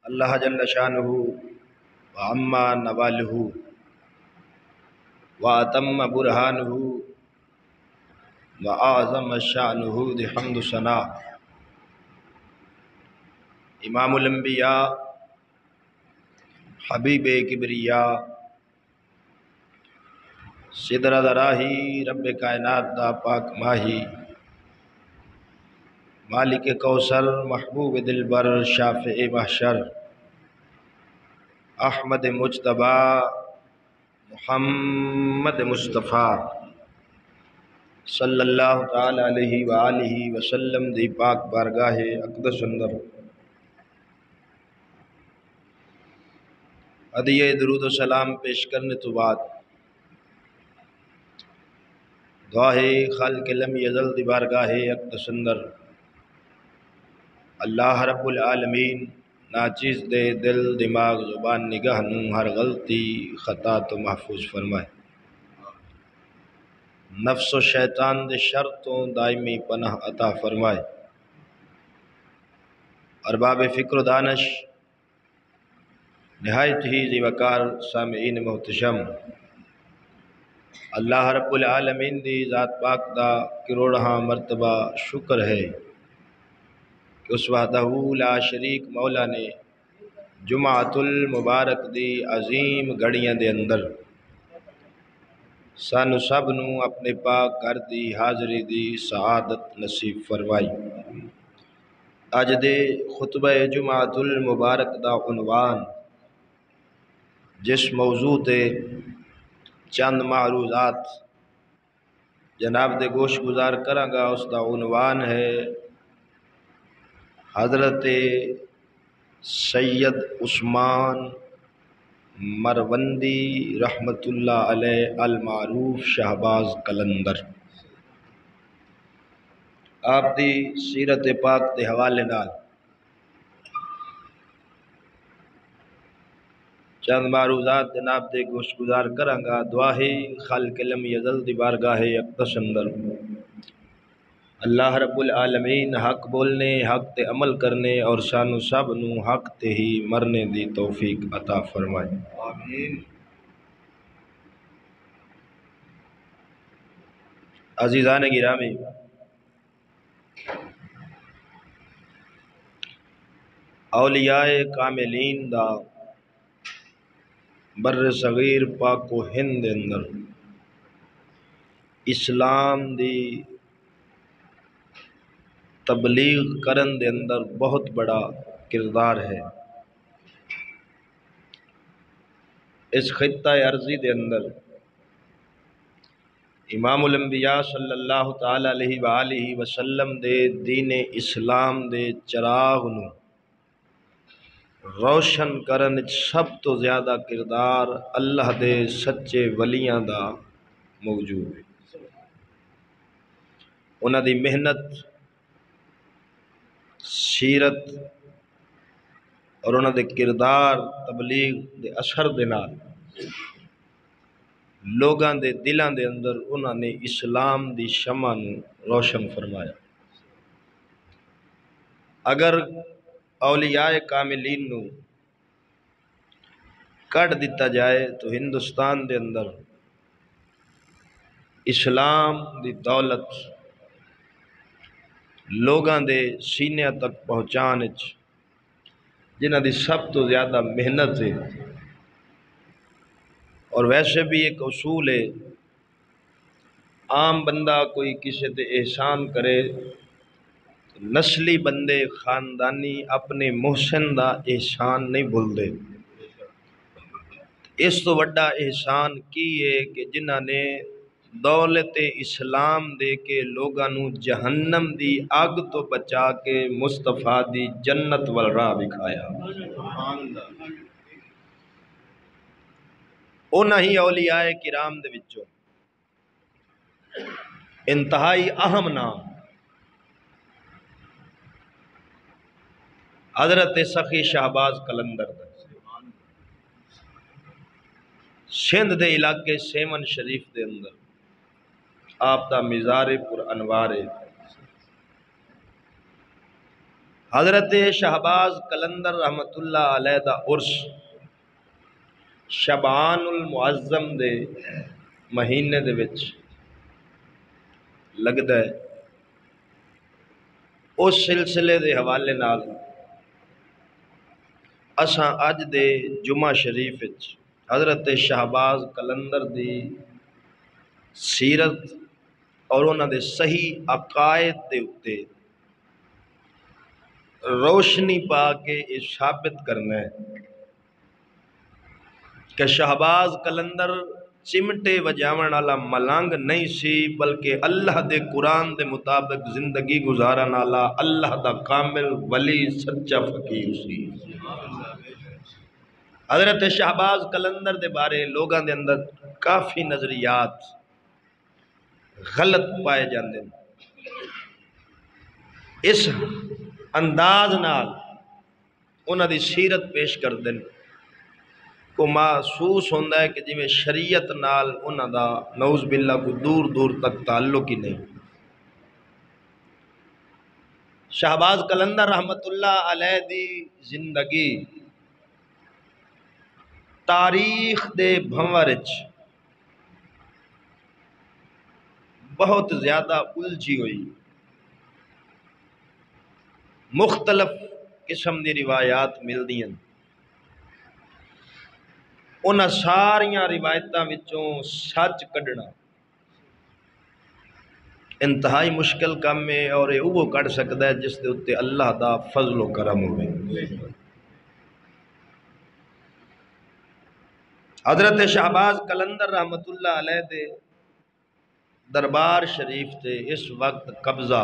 اللہ جل شانہ وعما نوالہ واتم برہانہ وأعظم شأنہ دی حمد و ثنا امام الانبیاء حبیب کبریاء سدرہ دراہی رب کائنات دا پاک ماہی مالک کوثر محبوب دلبر شافع محشر احمد مجتبی محمد مصطفیٰ صلی اللہ تعالی علیہ وآلہ وسلم دی پاک بارگاہ اقدس اندر ہدیہ درود و سلام پیش کرنے تو بعد دعا ہے خالق لم یزل دی بارگاہ اقدس اندر اللہ رب العالمین ناچیز دے دل دماغ زبان نگاہ نوں ہر غلطی خطا تو محفوظ فرمائے، نفس و شیطان دے شر تو دائمی پناہ عطا فرمائے، ارباب فکر و دانش نہایت ہی ذی وقار سامعین محتشم، اللہ رب العالمین دی ذات پاک دا کروڑہاں مرتبہ شکر ہے کہ اس وحدہ لا شریک مولا نے جمعۃ المبارک دی عظیم گھڑیاں دے اندر سانو سب نوں اپنے پاک گھر دی حاضری دی سعادت نصیب فرمائی۔ اج دے خطبہ جمعۃ المبارک دا عنوان جس موضوع تے چند معروضات جناب دے گوش گزار کراں گا اس دا عنوان ہے حضرت سید عثمان مروندی رحمت اللہ علیہ المعروف شہباز قلندر، آپ دی سیرت پاک دے حوالے نال چند معروضات جناب دے گوش گزار کراں گا۔ دعا ہے خالق لم یزل دی بارگاہ اقدس اندر اللہ رب العالمین حق بولنے، حق تے عمل کرنے اور سانو سب نوں حق تے ہی مرنے دی توفیق عطا فرمائے، آمین۔ عزیزان گرامی، اولیاء کاملین دا بر صغیر پاک و ہند دے اندر اسلام دی تبلیغ کرن دے اندر بہت بڑا کردار ہے۔ اس خطہ ارضی دے اندر امام الانبیاء صلی اللہ تعالی علیہ وآلہ وسلم دے دین اسلام دے چراغ نوں روشن کرن وچ سب تو زیادہ کردار اللہ دے سچے ولیاں دا موجود ہے۔ انہاں دی محنت، سیرت اور انہاں دے کردار تبلیغ دے اثر دے نال لوگاں دے دلاں دے اندر انہاں نے اسلام دی شمع نوں روشن فرمایا۔ اگر اولیاء کاملین نوں کٹ دتا جائے تو ہندوستان دے اندر اسلام دی دولت لوگاں دے سینیاں تک پہنچان وچ جنہاں دی سب تو زیادہ محنت ہے، اور ویسے بھی ایک اصول ہے عام بندہ کوئی کسی تے احسان کرے نسلی بندے خاندانی اپنے محسن دا احسان نہیں بھولدے، اس تو وڈا احسان کی ہے کہ جنہاں نے دولت اسلام دے کے لوگاں نوں جہنم دی اگ تو بچا کے مصطفیٰ دی جنت وال راہ دکھایا۔ انہاں ہی اولیاء کرام دے وچوں انتہائی اہم نام حضرت سخی شہباز قلندر دا، سندھ دے علاقے سیمن شریف دے اندر آپ دا مزار پر انوار ہے۔ حضرت شہباز قلندر رحمت اللہ علیہ دا عرس شبان المعظم دے مہینے دے وچ لگدا ہے۔ اس سلسلے دے حوالے نال اساں اج دے جمعہ شریف وچ حضرت شہباز قلندر دی سیرت اور انہاں دے صحیح عقائد دے اتے روشنی پا کے یہ ثابت کرنا ہے کہ شہباز قلندر چمٹے وجاون والا ملنگ نہیں سی، بلکہ اللہ دے قرآن دے مطابق زندگی گزارن والا اللہ دا کامل ولی سچا فقیر سی۔ حضرت شہباز قلندر دے بارے لوگاں دے اندر کافی نظریات غلط پائے جاندے ہیں۔ اس انداز نال انہاں دی سیرت پیش کر دیں کو محسوس ہوندہ ہے کہ جی میں شریعت نال انہاں دا نعوذ باللہ کو دور دور تک تعلق ہی نہیں۔ شہباز قلندر رحمت اللہ علیہ دی زندگی تاریخ دے بھنورچ بہت زیادہ الجھی ہوئی، مختلف قسم دی روایات ملدی ہیں۔ انہاں ساریاں روایتاں وچوں سچ کڈنا انتہائی مشکل کام ہے، اور یہ وہ کڈ سکتا ہے جس دے اتے اللہ دا فضل و کرم ہوئے۔ حضرت شہباز قلندر رحمت اللہ علیہ دے دربار شریف تے اس وقت قبضہ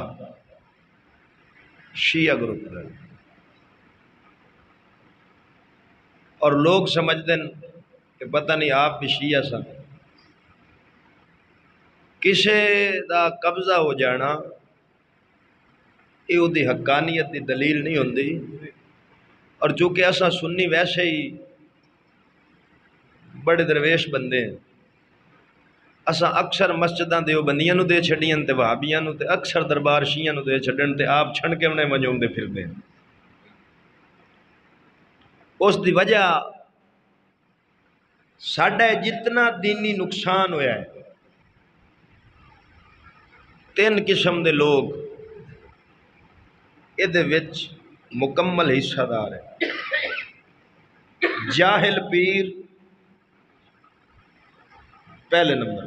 شیعہ گروپ ہے، اور لوگ سمجھ دیں کہ پتہ نہیں آپ بھی شیعہ سن۔ کسے دا قبضہ ہو جانا یہ دی حقانیت دی دلیل نہیں ہوندی، اور جو کہ ایسا سنی ویسے ہی بڑے درویش بندے ہیں۔ اساں اکثر مسجداں دیوبندیاں نو دے چھڑیاں تے وہابیاں نو تے اکثر دربار شیعہ نو دے چھڑن تے آپ چھڑ کے انہیں منجوم دے پھر دیں۔ اس دی وجہ ساڑھے جتنا دینی نقصان ہویا ہے، 3 قسم دے لوگ ادھے وچ مکمل حصہ دار ہے۔ جاہل پیر پہلے نمبر،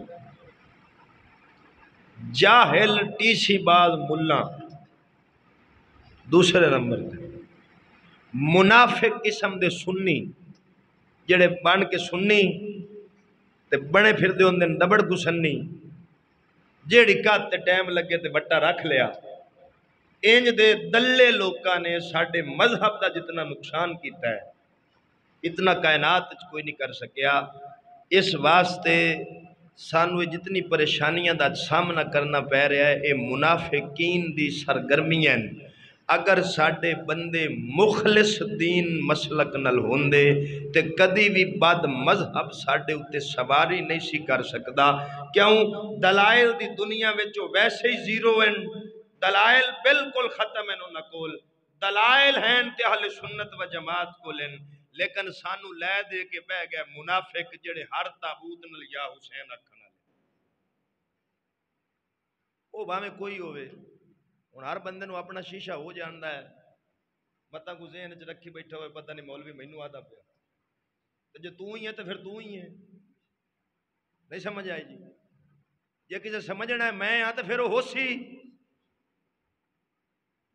جاہل ٹی سی باز ملا دوسرے نمبر تے، منافق قسم دے سنی جڑے بن کے سنی تے بنے پھر دے ہوندے دبڑ کو سنی، جیڑی کات تے ٹائم لگے تے بٹا رکھ لیا۔ انج دے دلے لوکاں نے ساڑھے مذہب دا جتنا نقصان کیتا ہے اتنا کائنات کوئی نہیں کر سکیا۔ اس واسطے سانوے جتنی پریشانیاں دا سامنا کرنا پہ رہا ہے، اے منافقین دی سرگرمی ہیں۔ اگر ساڑھے بندے مخلص دین مسلک نل ہوندے تے کدی بھی بد مذہب ساڑھے اتے سواری نہیں سی کر سکدا۔ کیوں؟ دلائل دی دنیا وچو ویسے ہی زیرو ہیں، دلائل بالکل ختم ہیں انہاں کول، دلائل ہیں تے اہل سنت و جماعت کو لیں، لیکن سانو لے دے کے بہ گئے منافق جڑے ہر تابوت نل یا حسین اکھنا لے۔ وہ بھامے کوئی ہوئے، اور ہر بندے نو اپنا شیشہ ہو جاندہ ہے، مطلب کو ذہن چ رکھی بیٹھا ہوئے پتہ نہیں مولوی مینوں آدھا پیا، تو جو تو ہی ہے تو پھر تو ہی ہے۔ نہیں سمجھ آئی جی؟ یہ کسے سمجھنا ہے میں ہاں تو پھر وہ ہو سی۔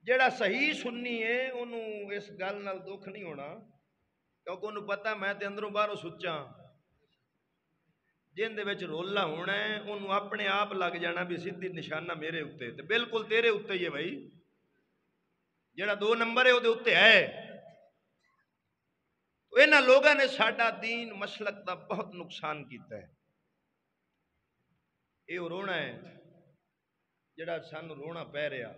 جیڑا صحیح سننی ہے انہوں اس گل نال دکھ نہیں ہونا، کیونکہ انہوں پتہ میں تے اندروں باہروں سچا، جن دے وچ رولا ہونا ہے انہوں اپنے آپ لگ جانا بھی سیدھی نشانہ میرے اتے، تے بالکل تیرے اتے ہی ہے بھائی، جیڑا 2 نمبر ہے وہ دے اتے ہے۔ تو انہاں لوگاں نے ساڈا دین مسلک دا بہت نقصان کیتا ہے۔ یہ رونا ہے جڑا سان رونا پہ رہا،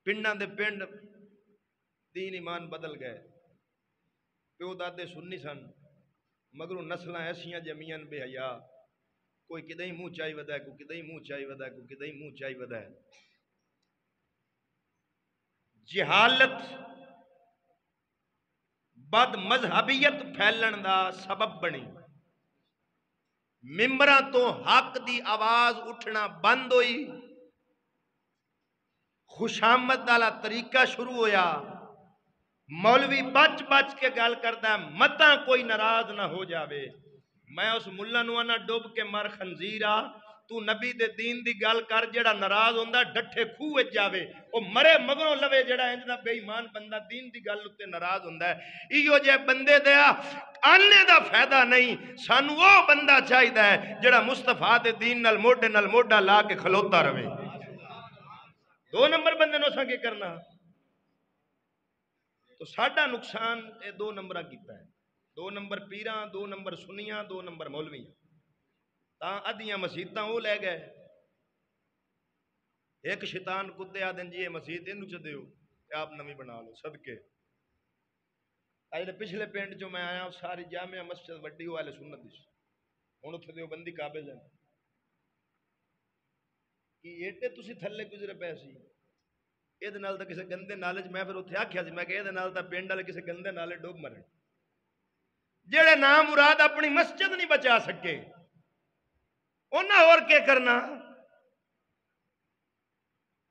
پنڈاں دے پنڈ دین ایمان بدل گئے، پیو دادے سننی سن مگروں نسلاں ایسیاں جمیاں بے حیا، کوئی کدیں منہ چائی ودا ہے، کوئی کدیں منہ چائی ودا ہے، کوئی کدیں منہ چائی ودا ہے۔ جہالت بد مذہبیت پھیلن دا سبب بنی، ممبراں تو حق دی آواز اٹھنا بند ہوئی، خوشامد والا طریقہ شروع ہویا، مولوی بچ بچ کے گل کردا ہے متاں کوئی ناراض نہ ہو جاوے، میں اس ملا نو انا ڈوب کے مر خنزیرا، تو نبی دے دین دی گل کر، جیڑا ناراض ہوندا ڈٹھے کھوہ وچ جاوے، او مرے مگروں لوے جیڑا انج دا بے ایمان بندہ دین دی گل تے ناراض ہوندا ہے۔ ایو جے بندے دیا آنے دا فائدہ نہیں، سانو وہ بندہ چاہیدا ہے جیڑا مصطفیٰ دے دین نال موڈا لا کے کھلوتا رہے۔ دو نمبر بندے نو اساں کی کرنا؟ تو ساڈا نقصان اے دو نمبرہ کیتا ہے، دو نمبر پیراں، دو نمبر سنیاں، دو نمبر مولویاں، تاں ادیاں مسیتاں وہ لے گئے۔ ایک شیطان کتے آدن جی مسیت انہوں چ دیو آپ نمی بنا لو صدقے۔ اجلے پچھلے پینڈ جو میں آیا ساری جامعہ مسجد وڈی والے سنت دی، ہن اتھے دیو بندی قابل ہے کہ ایٹے تسی تھلے گزرے پے سی، اے دے نال تا کسے گندے نالے چ میں پھر اتھے آکھیا سی میں کہ اے دے نال تا پینڈ والے کسے گندے نالے ڈوب مرن، جڑے نام مراد اپنی مسجد نہیں بچا سکے انہاں اور کے کرنا؟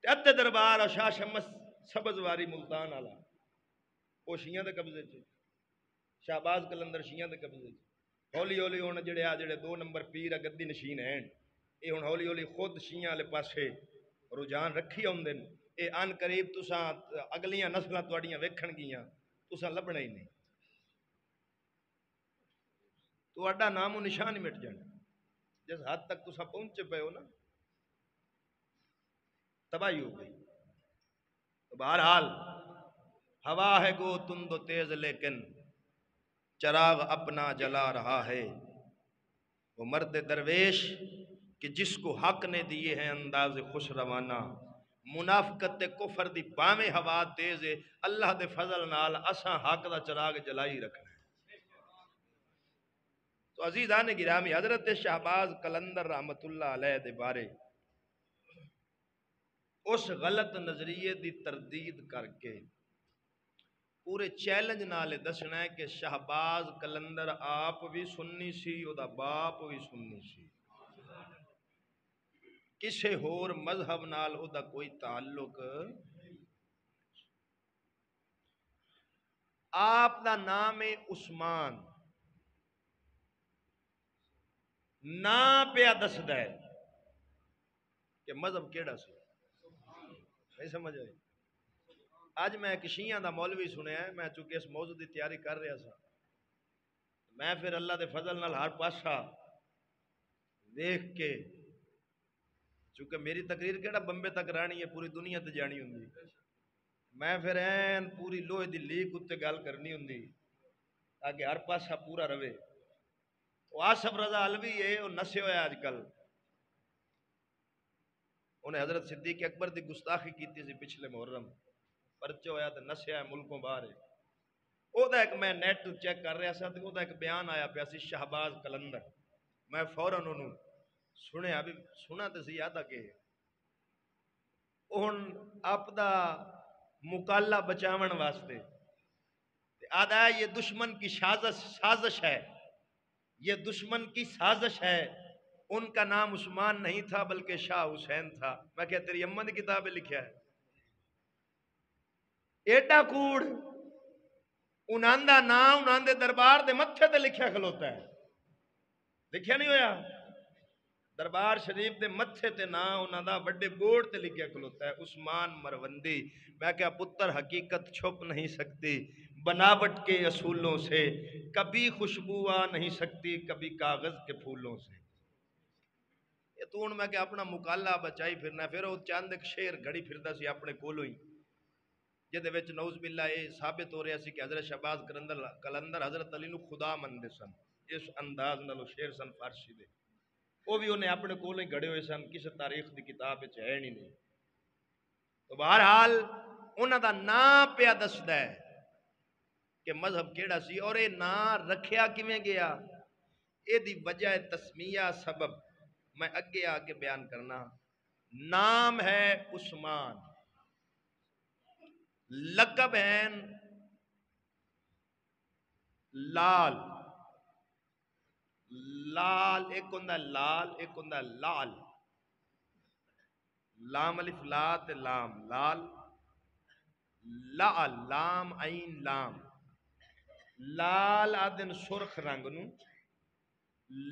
ادھے دربار اور شاہ شمس سبز واری ملتان والا وہ شیعہ دے قبضے چ، شہباز کلندر شیعہ دے قبضے چ، ہولی ہولی ہن جڑے دو نمبر پیر گدی نشین ہیں اے ہن ہولی ہولی خود شیعہ والے پاسے رجحان رکھی آوندے نے، اے ان قریب تساں اگلیاں نسلاں تہاڈیاں ویکھن گیاں تساں لبنا ہی نہیں، تہاڈا نام و نشان ہی مٹ جانا، جس حد تک تساں پہنچے پے ہو نا تباہی ہو گئی۔ تو بہرحال ہوا ہے گو تند و تیز لیکن چراغ اپنا جلا رہا ہے، وہ مرد درویش کہ جس کو حق نے دیے ہیں انداز خوش روانہ، منافقت کفر دی باویں ہوا تیز ہے، اللہ دے فضل نال اساں حق دا چراغ جلائی رکھنا ہے۔ تو عزیزان گرامی حضرت شہباز کلندر رحمت اللہ علیہ دے بارے اس غلط نظریے دی تردید کر کے پورے چیلنج نالے دسنا ہے کہ شہباز کلندر آپ بھی سننی سی، او دا باپ بھی سننی سی، کسے ہور مذہب نال او دا کوئی تعلق۔ آپ دا نام ہے عثمان، نا پیا دسدا ہے کہ مذہب کیڑا سی، نہیں سمجھ آئی؟ آج میں ایک شیعہ دا مولوی سنیا ہے، میں چونکہ اس موضوع دی تیاری کر رہا سا، میں پھر اللہ دے فضل نال ہر پاسا دیکھ کے، چونکہ میری تقریر کیڑا بمبے تک رانی ہے پوری دنیا تے جانی ہوندی، میں پھر این پوری لوہے دی لیک اتے گل کرنی ہوندی تاکہ ہر پاسا پورا رہے۔ وہ آصف رضا علوی ہے وہ نسے ہوئے آج کل، انہیں حضرت صدیق اکبر دی گستاخی کیتی سی پچھلے محرم، پرچہ ہویا تو نسیا ہے ملکوں باہر ہے، او دا ایک میں نیٹ چیک کر رہا سا تو او دا ایک بیان آیا پیا سی شہباز کلندر، میں فوراً انہوں سنے ابھی سنا تو سی یاد کہ ان آپ دا مکاللہ بچاون واسطے آدھا یہ دشمن کی سازش ہے، یہ دشمن کی سازش ہے، ان کا نام عثمان نہیں تھا بلکہ شاہ حسین تھا۔ میں کہا تیری اماں دی کتاب لکھیا ہے ایڈا کوڑ، انہاں دا نام انہاں دے دربار دے متھے تے لکھیا کھلوتا ہے، لکھیا نہیں ہویا دربار شریف دے متھے تے نام انہاں دا بڑے بورڈ تے لکھیا کھلوتا ہے عثمان مروندی۔ میں کہا پتر حقیقت چھپ نہیں سکتی بناوٹ کے اصولوں سے، کبھی خوشبو آ نہیں سکتی کبھی کاغذ کے پھولوں سے۔ یہ تو ان میں کہ اپنا مکاللہ بچائی پھرنا، پھر وہ چاند ایک شیر گھڑی پھردا سی اپنے کولوں ہی، جدے وچ نعوذ باللہ یہ ثابت ہو رہا سی کہ حضرت شہباز کلندر حضرت علی نو خدا مندے سن، اس انداز نالو شیر سن فارسی دے، وہ بھی انہیں اپنے کولوں ہی گھڑے ہوئے سن، کسی تاریخ دی کتاب وچ ہے نہیں۔ تو بہرحال انہاں دا نام پیا دسدا ہے کہ مذہب کیڑا سی، اور یہ نام رکھیا کیویں گیا، اے دی وجہ تسمیہ سبب میں اگے آگے بیان کرنا۔ نام ہے عثمان، لقب ہیں لال، لال ایک ہوندا لال، ایک ہوندا لال، لام الف لا تے لام لال، لال لام عین لام، لال آدن سرخ رنگ نو،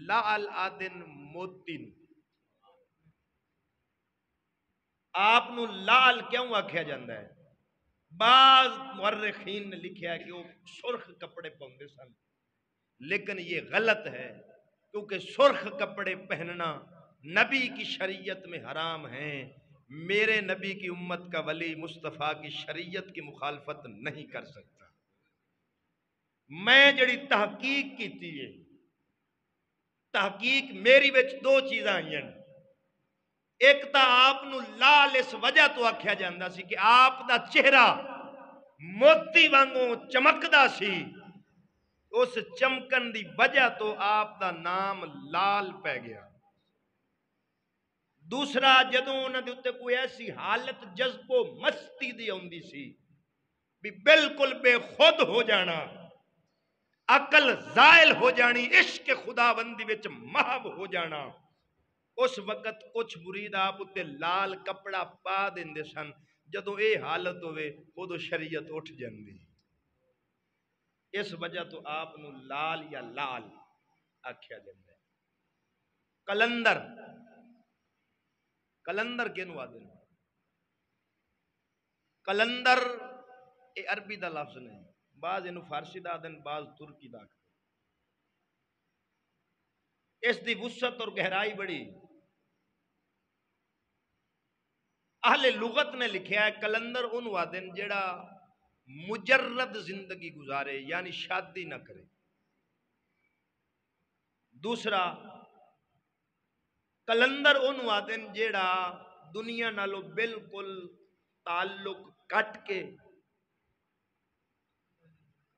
لال آدن موتی نو۔ آپ نو لال کیوں آکھیا جاندہ ہے؟ بعض مورخین نے لکھیا ہے کہ وہ سرخ کپڑے پہنتے سن، لیکن یہ غلط ہے، کیونکہ سرخ کپڑے پہننا نبی کی شریعت میں حرام ہیں۔ میرے نبی کی امت کا ولی مصطفیٰ کی شریعت کی مخالفت نہیں کر سکتا۔ میں جڑی تحقیق کی ہے، تحقیق میری وچ دو چیزاں آئیں۔ ایک تا آپ نو لال اس وجہ تو آکھیا جاندہ سی کہ آپ دا چہرہ موتی وانگوں چمکدا سی، اس چمکن دی وجہ تو آپ دا نام لال پہ گیا۔ دوسرا جدوں انہاں دے اُتے کوئی ایسی حالت جذب و مستی دی ہوندی سی بھی بالکل بے خود ہو جانا، عقل زائل ہو جانی، عشق خداوندی وچ محو ہو جانا، اس وقت کچھ مرید آپ اُتے لال کپڑا پا دیندے سن۔ جدوں اے حالت ہوئے خود شریعت اٹھ جاندی، اس وجہ تو آپ نو لال یا لال آکھیا جاندہ ہے۔ کلندر، کلندر کینو آدھے؟ کلندر اے عربی دا لفظ نہیں، بعض انو فارسی دا دن، بعض ترکی دا۔ اس دی وسعت اور گہرائی بڑی۔ اہل لغت نے لکھیا ہے کلندر انو آدن جڑا مجرد زندگی گزارے، یعنی شادی نہ کرے۔ دوسرا کلندر انو آدن جڑا دنیا نالو بالکل تعلق کٹ کے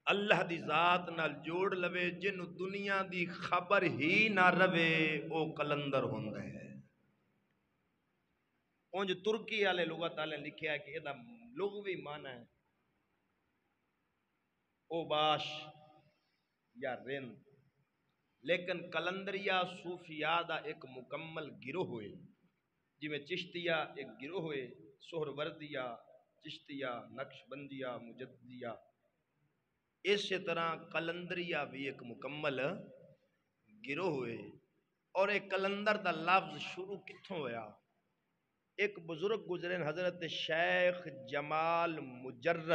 اللہ دی ذات نال جوڑ لوے، جن دنیا دی خبر ہی نہ روے، او کلندر ہوندہ ہے۔ اونج ترکی والے لغت والے لکھیا ہے کہ یہ لغوی معنی ہے اوباش یا رند، لیکن کلندریہ صوفیاء دا ایک مکمل گروہ ہوئے، جی میں چشتیہ ایک گروہ ہوئے، سہروردیہ، چشتیہ، نقشبندیہ، مجددیہ، اسی طرح کلندریہ بھی ایک مکمل گروہ ہوئے۔ اور ایک کلندر دا لفظ شروع کتھوں ہویا؟ ایک بزرگ گزرے حضرت شیخ جمال مجرد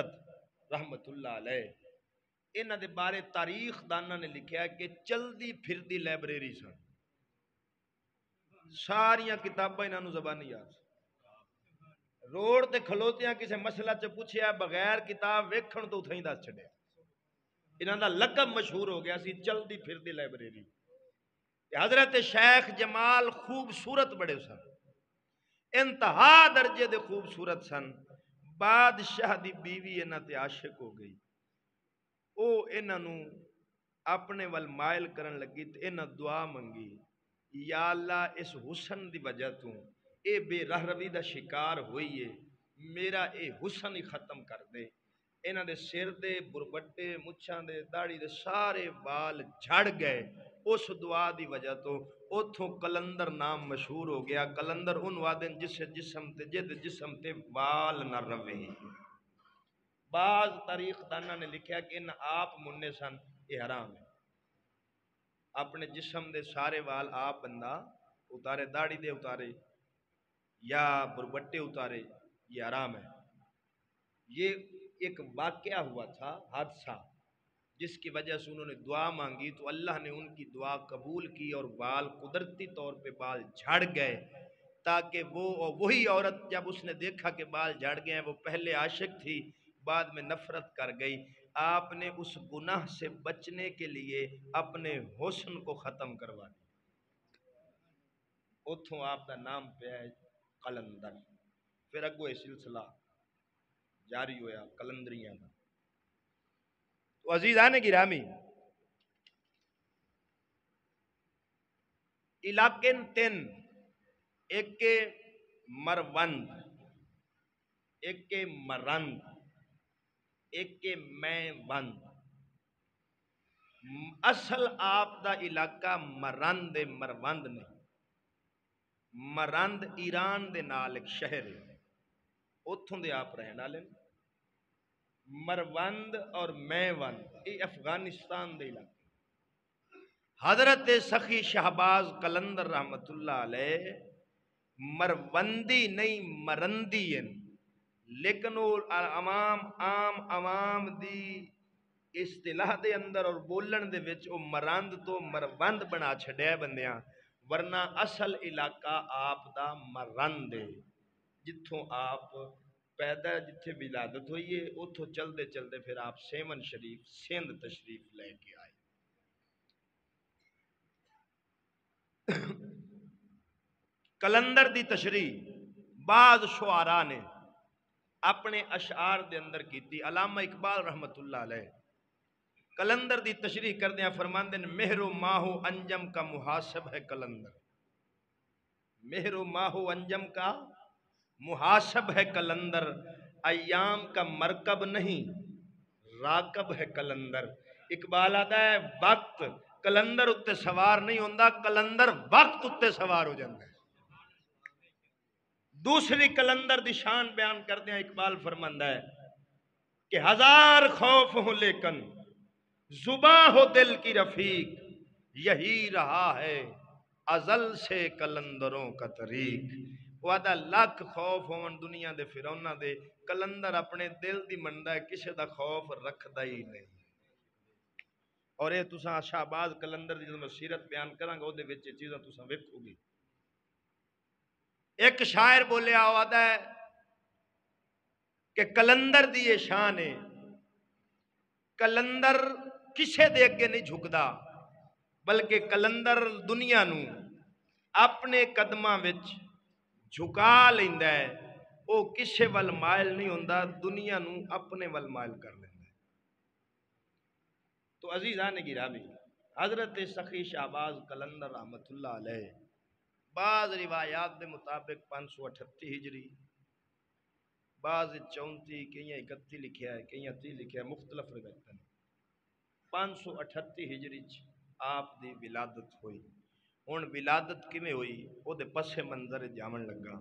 رحمت اللہ علیہ، انہ دے بارے تاریخ دانا نے لکھیا ہے کہ چلدی پھر دی لائبریری سن، ساریاں کتابیں انہاں نو زبانی یاد، روڈ تے کھلوتیاں کسے مسئلہ چ پوچھیا بغیر کتاب ویکھن تو اتھیں دس چھڑیا۔ انہاں دا لقب مشہور ہو گیا سی چلدی پھر دی لائبریری۔ حضرت شیخ جمال خوبصورت بڑے سن، انتہا درجے دے خوبصورت سن۔ بادشاہ دی بیوی انہاں تے عاشق ہو گئی، او انہاں نو اپنے وال مائل کرن لگی تے انہاں دعا منگی، یا اللہ اس حسن دی وجہ تو اے بے راہ روی دا شکار ہوئیے، میرا اے حسن ہی ختم کر دے۔ انہاں دے سر دے بربٹے مچھاں دے داڑھی دے سارے وال جھڑ گئے، اس دعا دی وجہ تو اتھوں کلندر نام مشہور ہو گیا۔ کلندر ان وادن جس جسم تے جد جسم تے وال نہ روے۔ بعض تاریخ دانا نے لکھیا کہ ان آپ مننے سن، یہ حرام ہے، اپنے جسم دے سارے وال آپ بندہ اتارے، داڑھی دے اتارے یا بربٹے اتارے، یہ حرام ہے۔ یہ ایک واقعہ ہوا تھا، حادثہ، جس کی وجہ سے انہوں نے دعا مانگی تو اللہ نے ان کی دعا قبول کی اور بال قدرتی طور پہ بال جھڑ گئے، تاکہ وہی عورت جب اس نے دیکھا کہ بال جھڑ گئے ہیں، وہ پہلے عاشق تھی بعد میں نفرت کر گئی، آپ نے اس گناہ سے بچنے کے لیے اپنے حسن کو ختم کروا دیا۔ اتھوں آپ کا نام پہ ہے کلندر۔ پھر اگو یہ سلسلہ جاری ہویا کلندریاں کا۔ تو عزیزان گرامی، علاقین تین، ایک کے مروند، ایک کے مرند، ایک کہ میں بند اصل آپ دا علاقہ مرند مروند نہیں، مرند ایران دے نال ایک شہر ہے، اتھوں دے آپ رہن والے، مروند اور میوند یہ افغانستان دے علاقے۔ حضرت سخی شہباز قلندر رحمت اللہ علیہ مروندی نہیں مرندی ہیں، لیکن وہ عام دی اصطلاح دے اندر اور بولن دے وچ او مرند تو مروند بنا چھڈیا بندیاں، ورنہ اصل علاقہ آپ دا مرند ہے، جتھوں آپ پیدا جتھے ولادت ہوئی ہے اتھوں چلدے چلدے پھر آپ سیون شریف سندھ تشریف لے کے آئے۔ کلندر دی تشریح بعض شعراء نے اپنے اشعار دے اندر کیتی۔ علامہ اقبال رحمت اللہ علیہ کلندر دی تشریح کردیاں فرماندے ہیں مہر و ماہ و انجم کا محاسب ہے کلندر، مہر و ماہ و انجم کا محاسب ہے کلندر، ایام کا مرکب نہیں راکب ہے کلندر۔ اقبال آتا ہے وقت کلندر اتے سوار نہیں ہوندا، کلندر وقت اتے سوار ہو جاتا ہے۔ دوسری کلندر دی شان بیان کردے ہیں اقبال فرماندا ہے کہ ہزار خوف ہو لیکن زباں ہو دل کی رفیق، یہی رہا ہے ازل سے کلندروں کا طریق۔ وعدہ لاکھ خوف ہون دنیا دے فرعوناں دے، کلندر اپنے دل دی مندا ہے، کسے دا خوف رکھدا ہی نہیں۔ اور یہ تساں شہباز کلندر دی جدوں میں سیرت بیان کراں گا او دے وچ یہ چیزاں تساں ویکھو گے۔ ایک شاعر بولیا آوادا ہے کہ کلندر دی یہ شان ہے، کلندر کسے دے اگے نہیں جھکدا، بلکہ کلندر دنیا نو اپنے قدماں وچ جھکا لیندا ہے، او کسے ول مائل نہیں ہوندا، دنیا نو اپنے ول مائل کر لیندا ہے۔ تو عزیزان گرامی، حضرت سخی شہباز قلندر رحمت اللہ علیہ بعض روایات دے مطابق 538 ہجری، بعض 34 کئیاں 31 لکھیا ہے کئیاں 30 لکھیا ہے، مختلف روایتاں 538 ہجری آپ دی ولادت ہوئی۔ ہن ولادت کیویں ہوئی او دے پس منظر جاون لگا۔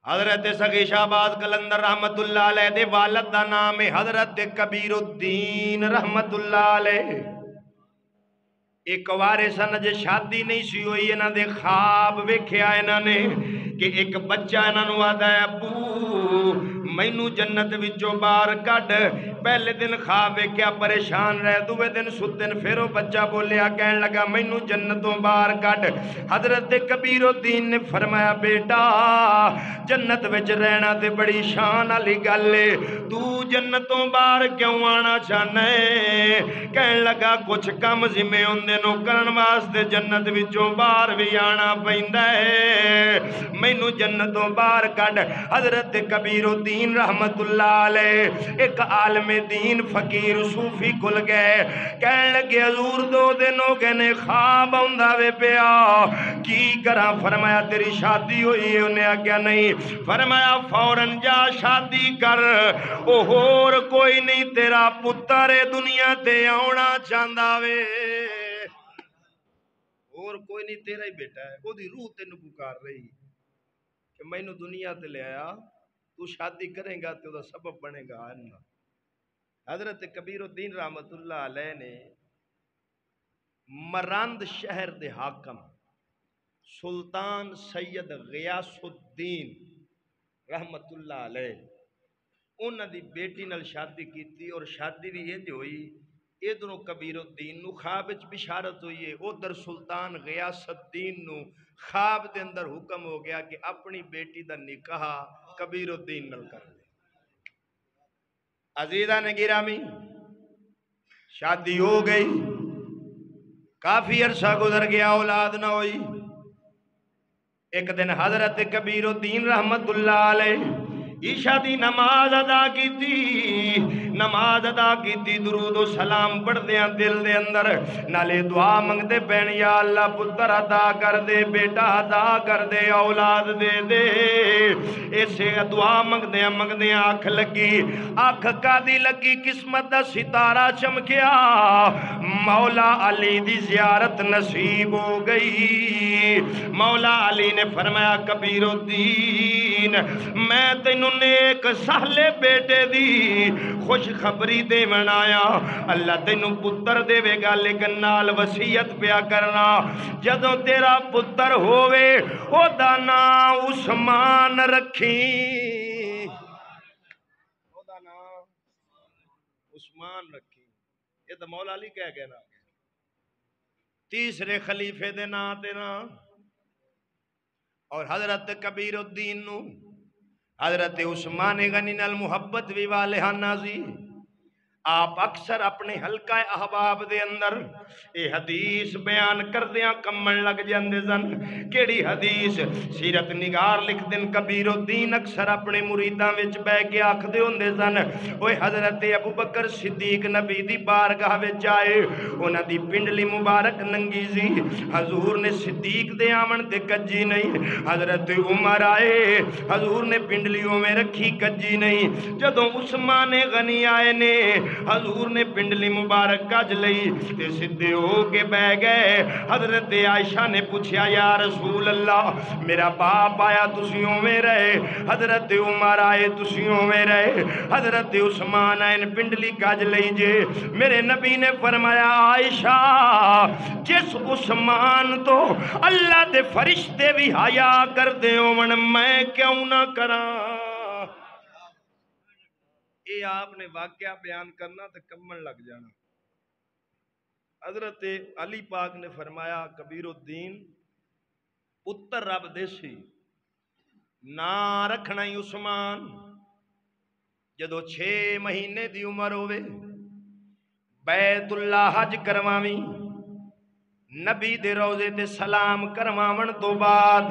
حضرت سخی شہباز قلندر رحمت اللہ علیہ دے والد دا نام ہے حضرت کبیر الدین رحمت اللہ علیہ۔ ایک وارے سن جے شادی نہیں سی ہوئی، انہاں دے خواب ویکھیا انہاں نے کہ ایک بچہ انہاں نوں آدا ہے ابو مینوں جنت وچوں باہر کڈ۔ پہلے دن خواب ویکھیا پریشان رہ، دوے دن ستن پھر وہ بچہ بولیا کہن لگا مینوں جنتوں باہر کڈ۔ حضرت کبیر الدین نے فرمایا بیٹا جنت وچ رہنا تے بڑی شان والی گل ہے، تو جنتوں باہر کیوں آنا چاہنا ہے؟ کہن لگا کچھ کم ذمے ہوندے نو کرن واسطے جنت وچوں باہر بھی آنا پیندا ہے، مینوں جنتوں باہر کڈ۔ حضرت کبیر الدین رحمت اللہ علیہ ایک عالم دین فقیر صوفی کھل گئے، کہن لگے حضور 2 دن ہو گئے نے خواب آندا وے پیا، کی کراں؟ فرمایا تیری شادی ہوئی ہے؟ انہیں آگیا نہیں۔ فرمایا فوراً جا شادی کر، او ہور کوئی نہیں تیرا پتر دنیا تے آونا چاہندا وے، اور کوئی نہیں تیرا ہی بیٹا ہے، وہ دی روح تینوں پکار رہی کہ میں نو دنیا تے لے آیا، تو شادی کریں گا تو دا سبب بنے گا آنا۔ حضرت کبیر الدین رحمت اللہ علیہ نے مرند شہر دے حاکم سلطان سید غیاث الدین رحمت اللہ علیہ انہاں دی بیٹی نال شادی کیتی، اور شادی بھی انج ہوئی ادھروں کبیر الدین نو خواب وچ بشارت ہوئی ہے، ادھر سلطان غیاث الدین نو خواب دے اندر حکم ہو گیا کہ اپنی بیٹی دا نکاح کبیر الدین نال کر دے۔ عزیزان گرامی شادی ہو گئی، کافی عرصہ گزر گیا، اولاد نہ ہوئی۔ ایک دن حضرت کبیر الدین رحمت اللہ علیہ عشاء دی نماز ادا کی تھی، نماز ادا کیتی درود و سلام پڑھ دیاں دل دے اندر نالے دعا منگ دے پین یا اللہ پتر عطا کر دے بیٹا عطا کر دے اولاد دے دے اسے دعا منگ دیاں آنکھ لگی آنکھ کادی لگی قسمت دا ستارہ چمکیا مولا علی دی زیارت نصیب ہو گئی مولا علی نے فرمایا کبیر الدین میں تینوں نیک سہلے بیٹے دی خوش خبری دے منایا اللہ تینوں پتر دے وے گا لیکن نال وصیت پیا کرنا جدوں تیرا پتر ہووے او دا نام عثمان رکھی او دا نام عثمان رکھی یہ تو مولا علی کہہ گئے نا تیسرے خلیفے دے نام تے نا اور حضرت کبیر الدین نو حضرت عثمان غنی نال محبت بھی والہاں نازی آپ اکثر اپنے حلقہ احباب دے اندر اے حدیث بیان کر دیاں کمن لگ جاندے زن کیڑی حدیث سیرت نگار لکھ دن کبیر الدین اکثر اپنے مریداں وچ بے کے آکھ دے ہوندے زن اوے حضرت ابو بکر صدیق نبی دی بارگاہ وچ آئے انہاں دی پنڈلی مبارک ننگی سی حضور نے صدیق دے آمن تے کجی نہیں حضرت عمر آئے حضور نے پنڈلیوں میں رکھی کجی نہیں جدوں عثمان غنی آئے نے حضور نے پنڈلی مبارک کج لئی تے سدھے ہو کے بہ گئے حضرت عائشہ نے پوچھا یا رسول اللہ میرا باپ آیا تسیوں میں رہے حضرت عمر آئے تسیوں میں رہے حضرت عثمان آئے پنڈلی کج لئی جے میرے نبی نے فرمایا عائشہ جس عثمان تو اللہ دے فرشتے بھی حیا کر دے ہون میں کیوں نہ کراں اے آپ نے واقعہ بیان کرنا تو کمن لگ جانا حضرت علی پاک نے فرمایا کبیر الدین پتر رب دیسی نا رکھنا ہی عثمان جدو 6 مہینے دی عمر ہوئے بیت اللہ حج کروامی نبی دے روزے تے سلام کرواون تو بعد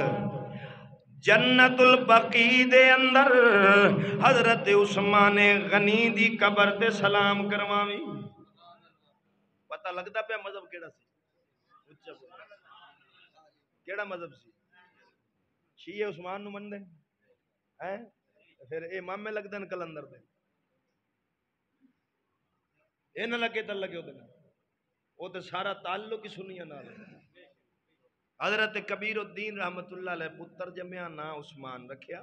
جنت البقیع دے اندر حضرت عثمان غنی دی قبر تے سلام کروامی پتہ لگدا پیا مذہب کیڑا سی کیڑا مذہب سی شیعہ عثمان نو مندے ہیں پھر اے مامے لگدن کلندر دے اے نہ لگے تے لگے او تے سارا تعلق ہی سنیاں نال حضرت کبیر الدین رحمت اللہ علیہ پتر جمعہ نا عثمان رکھیا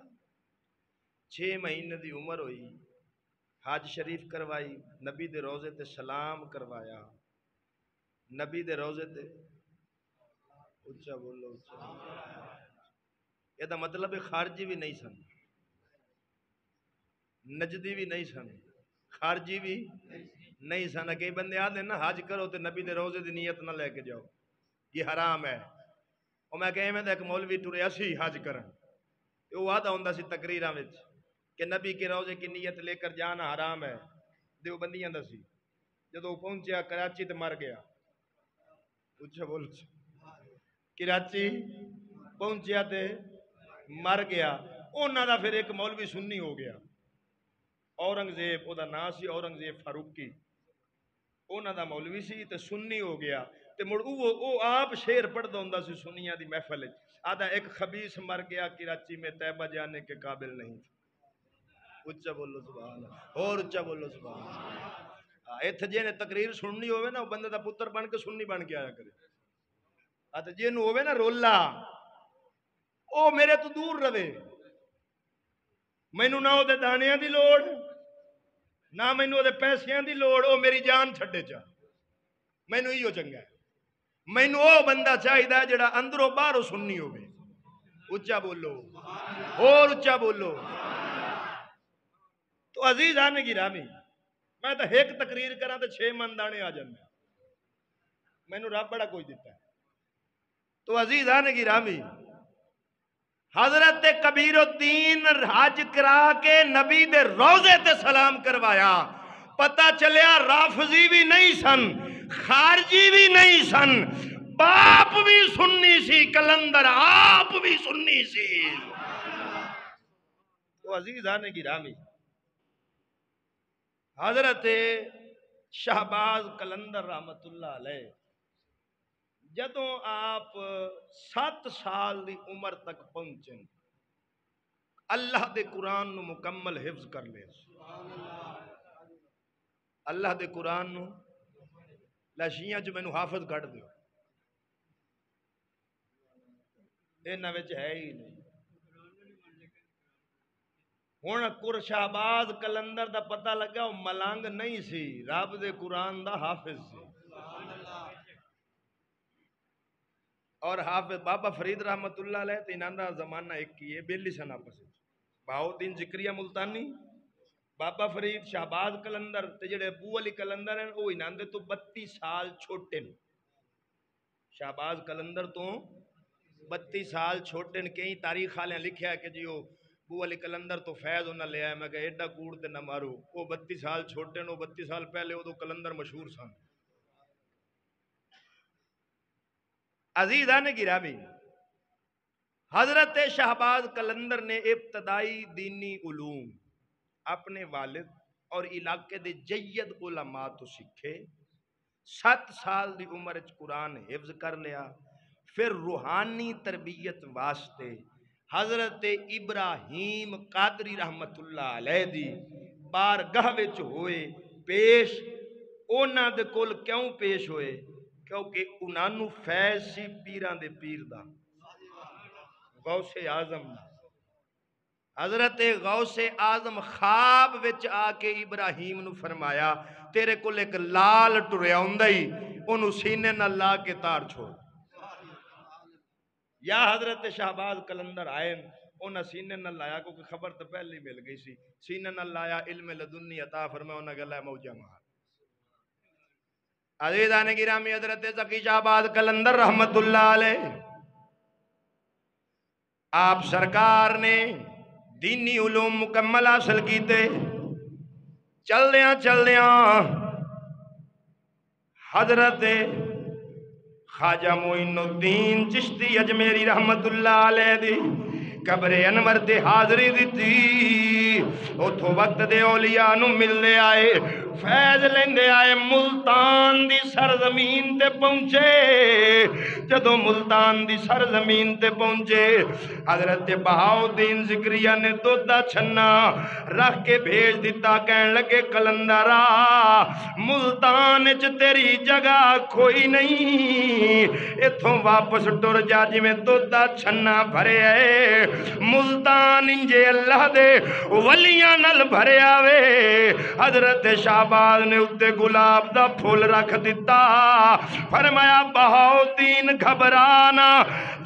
6 مہینے دی عمر ہوئی حج شریف کروائی نبی دے روزے تے سلام کروایا نبی دے روزے تے اچھا بولو یہ دا مطلب خارجی بھی نہیں سن نجدی بھی نہیں سن خارجی بھی نہیں سن کئی بندے آدھے نا حج کرو تے نبی دے روزے دی نیت نہ لے کے جاؤ یہ حرام ہے اور میں کہیں میں ایک مولوی ٹریا سی حج کرن وہ آدھا ہوندا سی تقریراں وچ کہ نبی کے روزے کی نیت لے کر جانا حرام ہے دیوبندیاں دا سی جدوں پہنچیا کراچی تے مر گیا اچھا بول کراچی پہنچیا تے مر گیا انہاں دا پھر ایک مولوی سنی ہو گیا اورنگزیب او دا نام سی اورنگزیب فاروقی انہاں دا مولوی سی تے سنی ہو گیا تے مڑ او آپ شعر پڑھدا ہوندا سی سنیاں دی محفل وچ آدھا ایک خبیث مر گیا کراچی میں طیبہ جانے کے قابل نہیں تھا اچھا بولو سبحان اللہ اور اچھا بولو سبحان اللہ ایتھے جے نے تقریر سننی ہوئے نا بندے دا پتر بن کے سننی بن کے آیا کرے تے جے نو ہوئے نا رولا او میرے تو دور رہے مینوں نہ او دے دانیاں دی لوڑ نہ مینوں او دے پیسیاں دی لوڑ او میری جان چھڈے چا مینوں ایو چنگا ہے مینوں او بندہ چاہیدا جڑا اندروں باہروں سننی ہوے اچا بولو اور اچا بولو تو عزیز آنے کی رامی میں تو ایک تقریر کرا تو 6 من دانے آ جاندے مینوں رب بڑا کوئی دیتا ہے تو عزیز آنے کی رامی حضرت کبیر الدین حج کرا کے نبی دے روزے تے سلام کروایا پتہ چلیا رافضی بھی نہیں سن خارجی بھی نہیں سن باپ بھی سنی سی کلندر آپ بھی سنی سی تو عزیز آنے کی رامی حضرت شہباز قلندر رحمت اللہ علیہ جدوں آپ 7 سال دی عمر تک پہنچے اللہ دے قرآن نو مکمل حفظ کر لے. اللہ دے قرآن نو لاشیاں جو مینوں حافظ کٹ دیو انہاں وچ ہے ہی نہیں. ہن قر شہباز قلندر دا پتہ لگا وہ ملنگ نہیں سی، رب دے قرآن دا حافظ سی. اور حافظ بابا فرید رحمت اللہ علیہ تے انہاں دا زمانہ ایک ہی ہے، بیلی سن آپس وچ. بہاؤالدین ذکریہ ملتانی، بابا فرید، شہباز قلندر تے جڑے ابو علی قلندر ہیں وہ انہاں دے تو 32 سال چھوٹے ہیں. شہباز قلندر تو 32 سال چھوٹے ہیں. کئی تاریخ والے لکھیا ہے کہ جی وہ ابو علی قلندر تو فیض انہاں لے آیا. میں کہ ایڈا کوڑ تے نہ مارو، وہ 32 سال چھوٹے ہیں، وہ 32 سال پہلے وہ تو قلندر مشہور سن. عزیزان گرامی، حضرت شہباز قلندر نے ابتدائی دینی علوم اپنے والد اور علاقے دے جید علماء تو سکھے. 7 سال دی عمر وچ قرآن حفظ کر لیا. پھر روحانی تربیت واسطے حضرت ابراہیم قادری رحمت اللہ علیہ دی بارگاہ وچ ہوئے پیش. انہاں دے کول کیوں پیش ہوئے؟ کیونکہ انہاں نو فیض سی پیراں دے پیر دا، غوث اعظم دا. حضرت غوث اعظم خواب وچ آ کے ابراہیم نو فرمایا تیرے کول ایک لال ٹریا ہوندا ہی اونوں سینے نال لا کے تار چھوڑ. یا حضرت شہباز قلندر آئے انہاں سینے نال لایا کیونکہ خبر تو پہلے ہی مل گئی سی. سینے نال لایا، علم لدنی عطا فرمایا، انہاں گلا موجہ مار. عزیزان گرامی، حضرت ذکی شہباز قلندر رحمت اللہ علیہ آپ سرکار نے دینی علوم مکمل حاصل کیتے. چل دیاں حضرت خواجہ معین الدین چشتی اجمیری رحمت اللہ علیہ دی قبر انور تے حاضری دیتی. اتھو وقت دے اولیاء نو ملنے آئے، فیض لیندے آئے. ملتان دی سرزمین تے پہنچے. جدو ملتان دی سرزمین تے پہنچے حضرت بہاؤالدین ذکریہ نے دودھا چھنا رکھ کے بھیج دیتا. کہن لگے قلندرا ملتان وچ تیری جگہ کوئی نہیں، اتھوں واپس ٹر جا جی میں دودھا چھنا بھرے آئے. ملتان انجے اللہ دے ولیاں نال بھرے آوے. حضرت شہباز نے اتے گلاب دا پھول رکھ دیتا. فرمایا بہاؤالدین گھبرانا،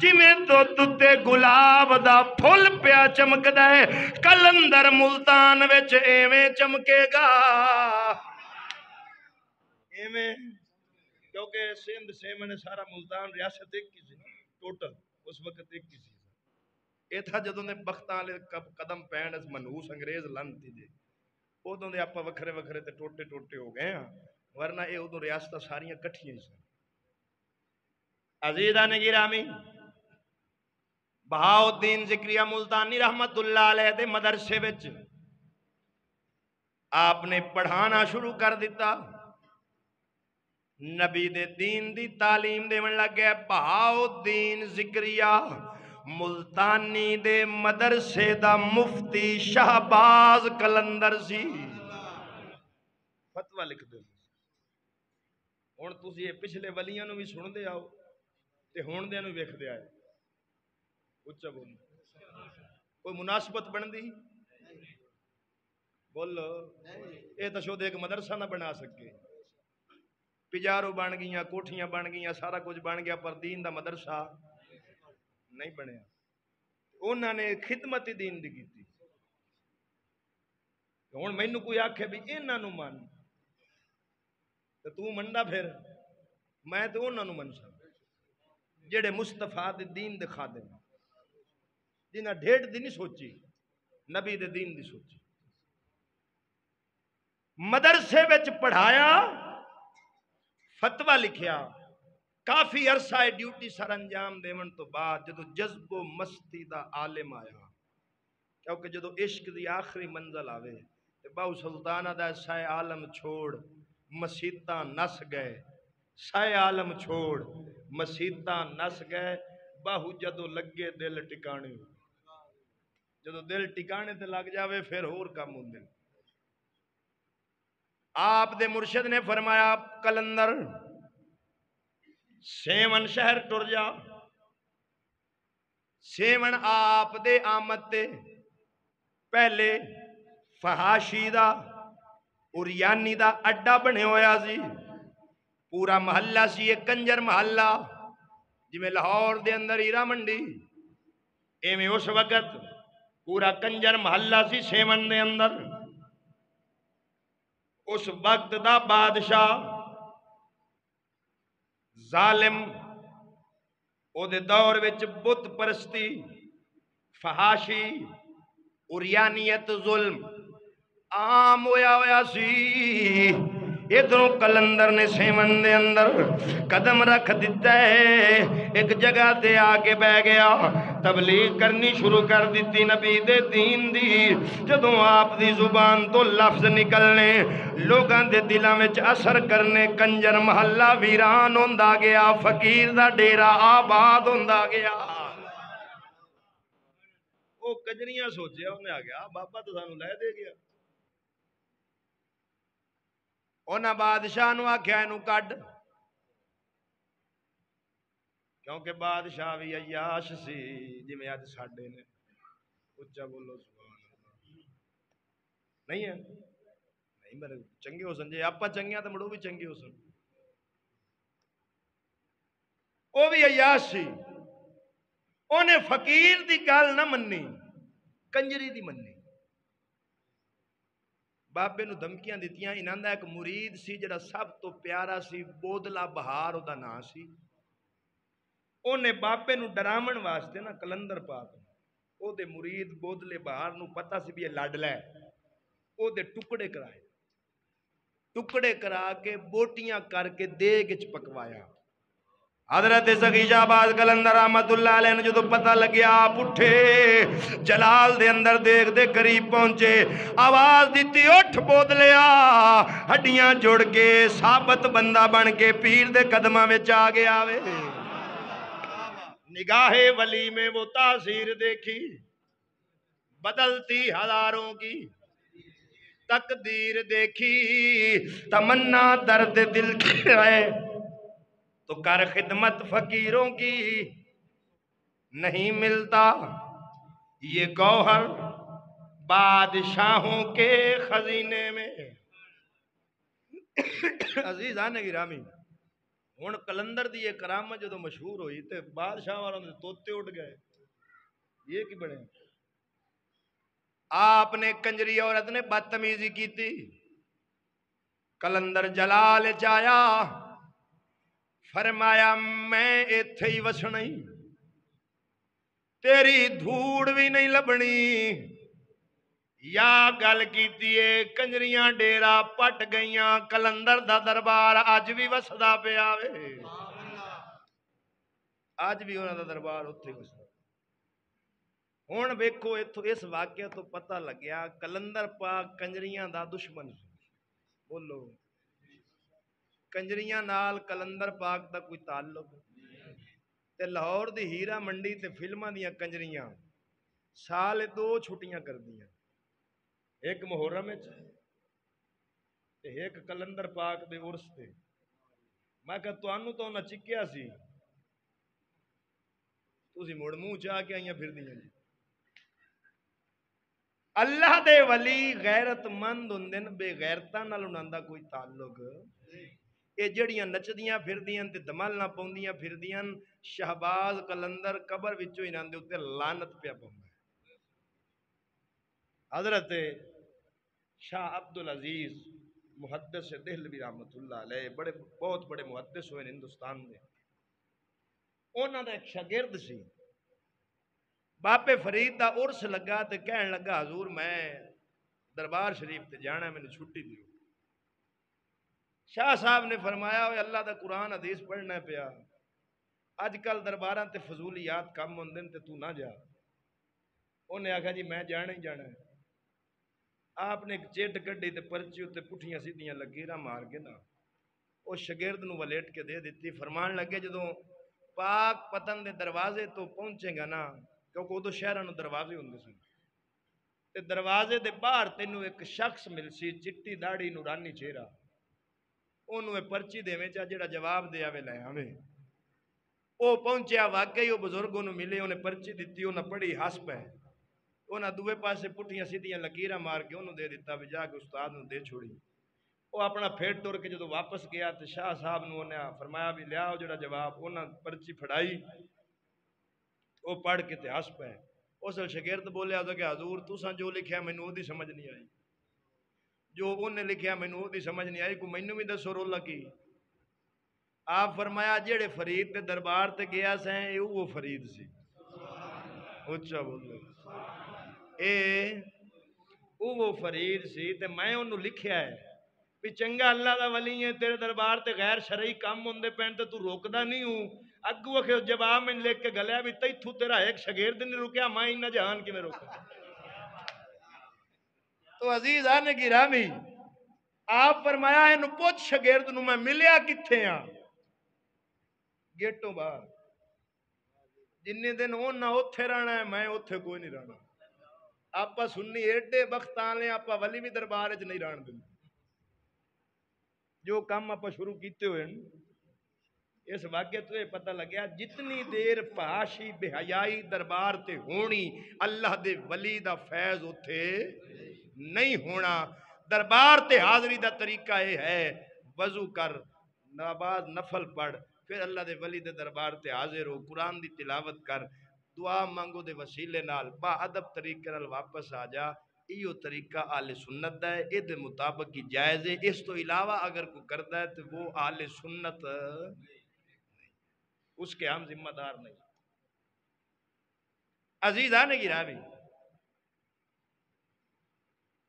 جی میں تو تے گلاب دا پھول پیا چمک دے قلندر ملتان وچ ایویں چمکے گا ایویں. کیونکہ سندھ سیمن سارا ملتان ریاست ایک کی سی ٹوٹل اس وقت ایک کی سی. یہ تھا جدوں نے بختاں والے قدم پین اس منحوس انگریز لانتی دے ادوں دے آپا وکھرے وکھرے تے ٹوٹے ٹوٹے ہو گئے ہاں، ورنہ یہ ادوں ریاستاں ساریاں کٹھیاں ہی سن. عزیزان گرامی، بہاؤالدین ذکریہ ملتانی رحمت اللہ علیہ دے مدرسے وچ آپ نے پڑھانا شروع کر دیتا. نبی دے دین دی تعلیم دے من لگ گئے. بہاؤالدین ذکریہ ملتانی دے مدرسے دا مفتی شہباز قلندر سی. فتوہ لکھ دو. ہن تسی یہ پچھلے ولیاں نو بھی سن دے آؤ تے ہون دے نو ویکھ دے آئے. اچھا بول کوئی مناسبت بن دی بولو. اے تو شو دے ایک مدرسہ نہ بنا سکے. پجارو بن گئیاں، کوٹھیاں بن گئیاں، سارا کچھ بن گیا، پر دین دا مدرسہ نہیں بنیا. انہوں نے خدمت دین دی کی. ہن مینوں کوئی آکھے بھی انہاں نو من تے تو مندا پھر میں تے انہاں نو منسا جڑے مصطفیٰ دے دین دے خادم جنہاں ڈھیڈ دی نہیں سوچی، نبی دے دین دی سوچی. مدرسے وچ پڑھایا، فتوہ لکھیا. کافی عرصہ ڈیوٹی سر انجام دیون تو بعد جدو جذب و مستی دا عالم آیا، کیونکہ جدو عشق دی آخری منزل آوے باہو سلطانہ دا سائے عالم چھوڑ مسیتاں نس گئے، سائے عالم چھوڑ مسیتاں نس گئے، باہو جدو لگے دل ٹکانے، جدو دل ٹکانے تے لگ جاوے پھر اور کام ہوندے۔ آپ دے مرشد نے فرمایا کلندر سیون شہر ٹر جا، سیون آپ دے آمد تے پہلے فحاشی دا اریانی دا اڈا بنے ہویا سی، پورا محلہ سی ایک کنجر محلہ، جی میں لاہور دے اندر ہیرا منڈی ایویں اس وقت پورا کنجر محلہ سی سیون دے اندر۔ اس وقت دا بادشاہ ظالم او دے دور وچ بت پرستی فحاشی اریانیت ظلم عام ہویا سی۔ ادھروں کلندر نے سیون دے اندر قدم رکھ دیتا ہے، ایک جگہ تے آکے بہ گیا، تبلیغ کرنی شروع کر دیتی نبی دے دین دی۔ جدوں آپ دی زبان تو لفظ نکلنے لوگاں دے دلاں وچ اثر کرنے، کنجر محلہ ویران ہوندا گیا، فقیر دا ڈیرا آباد ہوندا گیا۔ وہ کجریاں سوچیا انہیں آ گیا بابا تو سانو لے دے گیا، انہاں بادشاہ نو آکھیا اینو کڈ، کیونکہ بادشاہ بھی عیاش سی جی میں آج ساڈے نے، اچھا بولو سبحان اللہ، نہیں ہے نہیں میرے چنگے ہو سن جے آپا چنگیاں تو مڑو بھی چنگے ہو سن۔ وہ بھی عیاش سی، انہیں فقیر دی گل نہ مننی، کنجری دی مننی، بابے نو دھمکیاں دیتیاں۔ انہاں دا ایک مرید سی جڑا سب تو پیارا سی، بودلا بہار او دا نام سی، انہیں بابے نو ڈرامن واسطے نا کلندر پاک او دے مرید بودلے بہار نو پتہ سی بھی یہ لڑ لے، او دے ٹکڑے کرائے، ٹکڑے کرا کے بوٹیاں کر کے دیگ وچ پکوایا۔ حضرت سخی شہباز کلندر رحمت اللہ علیہ نے جو پتہ لگیا پٹھے جلال دے اندر دیکھ دے قریب پہنچے، آواز دیتی اٹھ بودلیا، ہڈیاں جڑ کے ثابت بندہ بن کے پیر دے قدمہ میں چاہ گیا وے۔ نگاہ ولی میں وہ تاثیر دیکھی بدلتی ہزاروں کی، تقدیر دیکھی تمنا درد دل کی ہے تو کر خدمت فقیروں کی، نہیں ملتا یہ گوہر بادشاہوں کے خزینے میں۔ عزیزان گرامی ہن کلندر دی یہ کرامت جدو مشہور ہوئی تے بادشاہ والوں نے توتے اٹھ گئے، یہ کی بڑے آپ نے کنجری عورت نے بدتمیزی کی تھی، کلندر جلال چایا فرمایا میں ایتھے ہی وسنی، تیری دھوڑ بھی نہیں لبنی، یا گل کیتی ہے کنجریاں ڈیرا پٹ گئیاں، کلندر دا دربار آج بھی وسدا پیا وے، آج بھی انہاں دا دربار اتھے وسدا۔ ہن ویکھو اس واقعہ تو پتہ لگیا کلندر پاک کنجریاں دا دشمن، بولو کنجریاں نال کلندر پاک دا کوئی تعلق؟ تے لاہور دی ہیرا منڈی تے فلماں دیاں کنجریاں سال 2 چھٹیاں کر دیاں، ایک محرم وچ تے ایک کلندر پاک دے عرس تے۔ میں کہ تانوں تو نہ چکیا سی، تسی مڑ منہ چاہ کے آئیاں پھر دیاں جی۔ اللہ دے ولی غیرت مند ہوندن، بے غیرتاں نال انہاں دا کوئی تعلق؟ اے جڑیاں نچدیاں پھردیاں تے دمال نہ پوندیاں پھردیاں، شہباز کلندر قبر وچوں انہاں دے اوتے لعنت پیا پوندا ہے۔ حضرت شاہ عبدالعزیز محدث دہلوی رحمت اللہ علیہ بہت بڑے محدث ہوئے ہندوستان میں، انہاں دا ایک شاگرد سی، باپے فرید دا عرس لگا تے کہن لگا حضور میں دربار شریف تے جانا ہے، میں نے چھٹی دیو۔ شاہ صاحب نے فرمایا ہوئے اللہ دا قرآن حدیث پڑھنا پیا، اج کل درباراں تے فضولیات کم ہوندے تے تو نہ جا۔ انہیں آکھا جی میں جانا ہی جانا ہے۔ آپ نے ایک چٹ کڈی تے پرچی اتنے پٹھیاں سیدھیاں لکیراں مار کے نا وہ شگرد نو ولیٹ کے دے دیتی. فرمان لگے جدوں پاک پتن دے دروازے تو پہنچے گا نا کیونکہ ادو شہراں نو دروازے ہوندے سن تے دروازے دے باہر تینوں ایک شخص مل سی چٹی داڑھی نورانی چہرہ انہوں پرچی دے چا جڑا جواب دے آوے لے آوے. وہ پہنچیا واقعی وہ بزرگوں نو ملے انہیں پرچی دیتی انہیں پڑھی ہس پہ انہیں دوے پاسے پٹھیاں سیدھیاں لکیراں مار کے انہوں دے دیتا بھی جا کے استاد نو دے چھوڑی. وہ اپنا پھیٹ ٹر کے جدو واپس گیا تو شاہ صاحب نو انہیں فرمایا بھی لیا جڑا جواب انہیں پرچی پھڑائی وہ پڑھ کے تے ہس پہ. اس شاگرد بولیا کہ حضور تساں جو لکھیا مینوں اودی سمجھ نہیں آئی جو انہیں لکھیا مینوں اودی سمجھ نہیں آئی کو مینوں بھی دسو رولا کی. آپ فرمایا جیڑے فرید کے دربار تے گیا سیں وہ فرید سی. اچھا بولو وہ فرید سی تے میں انہوں لکھیا ہے بھی چنگا اللہ دا ولی ہے تیرے دربار تے غیر شرعی کام ہوندے پین تے تو روکدا نہیں ہوں اگو اکھے جواب میں لکھ کے گلیا بھی تیتھو تیرا ایک شاگرد نہیں رکیا میں انہاں جہان کی میں روکا. تو عزیز آنے کی رامی آپ فرمایا انہوں پوچھ شاگرد نو میں ملیا کتھے ہاں گیٹوں باہر جنہیں دن نہ اوتھے رہنا ہے میں اوتھے کوئی نہیں رہنا. آپا سننی ایڈے بخت آنے آپا ولی بھی دربار اچ نہیں رہن دیں جو کام آپا شروع کیتے ہوئے اس واقعے تو یہ پتہ لگیا جتنی دیر فحاشی بے حیائی دربار تے ہونی اللہ دے ولی دا فیض اتھے نہیں ہونا. دربار تے حاضری دا طریقہ یہ ہے وضو کر نماز نفل پڑھ پھر اللہ دے ولی دے دربار تے حاضر ہو قرآن دی تلاوت کر دعا مانگو دے وسیلے نال با ادب طریقے نال واپس آ جا. ایو طریقہ آل سنت ہے اے دے مطابق ہی جائز ہے. اس تو علاوہ اگر کوئی کرتا ہے تو وہ آل سنت اس کے ہم ذمہ دار نہیں. عزیز آنے کی راوی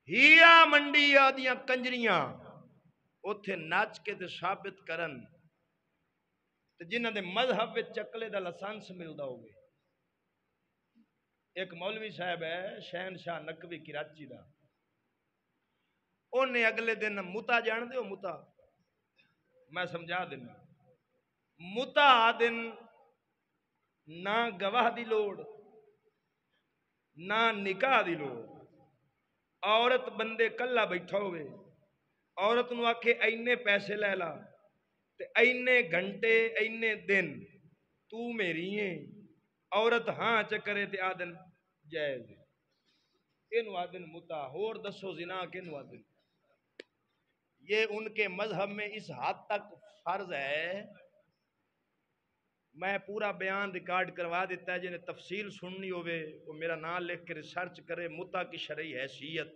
ہیرا منڈی آدیاں کنجریاں اتھے ناچ کے تے ثابت کرن تے جنہ دے مذہب چکلے دا لسانس ملدا ہوگے. ایک مولوی صاحب ہے شہنشاہ نقوی کراچی دا انہیں اگلے دن متا جان دے ہو متا میں سمجھا دینا متا دن نہ گواہ دی لوڑ نہ نکاح دی لوڑ عورت بندے کلا بیٹھا ہوئے عورت نو آکھے اینے پیسے لے لا تے اینے گھنٹے اینے دن تو میری ہیں عورت ہاں چکرے تے آدن جائز انو آدن متا ہور دسو زنا کے انو آدن یہ ان کے مذہب میں اس حد تک فرض ہے. میں پورا بیان ریکارڈ کروا دیتا ہے جنہیں تفصیل سننی ہوئے وہ میرا نام لکھ کے ریسرچ کرے متا کی شرعی حیثیت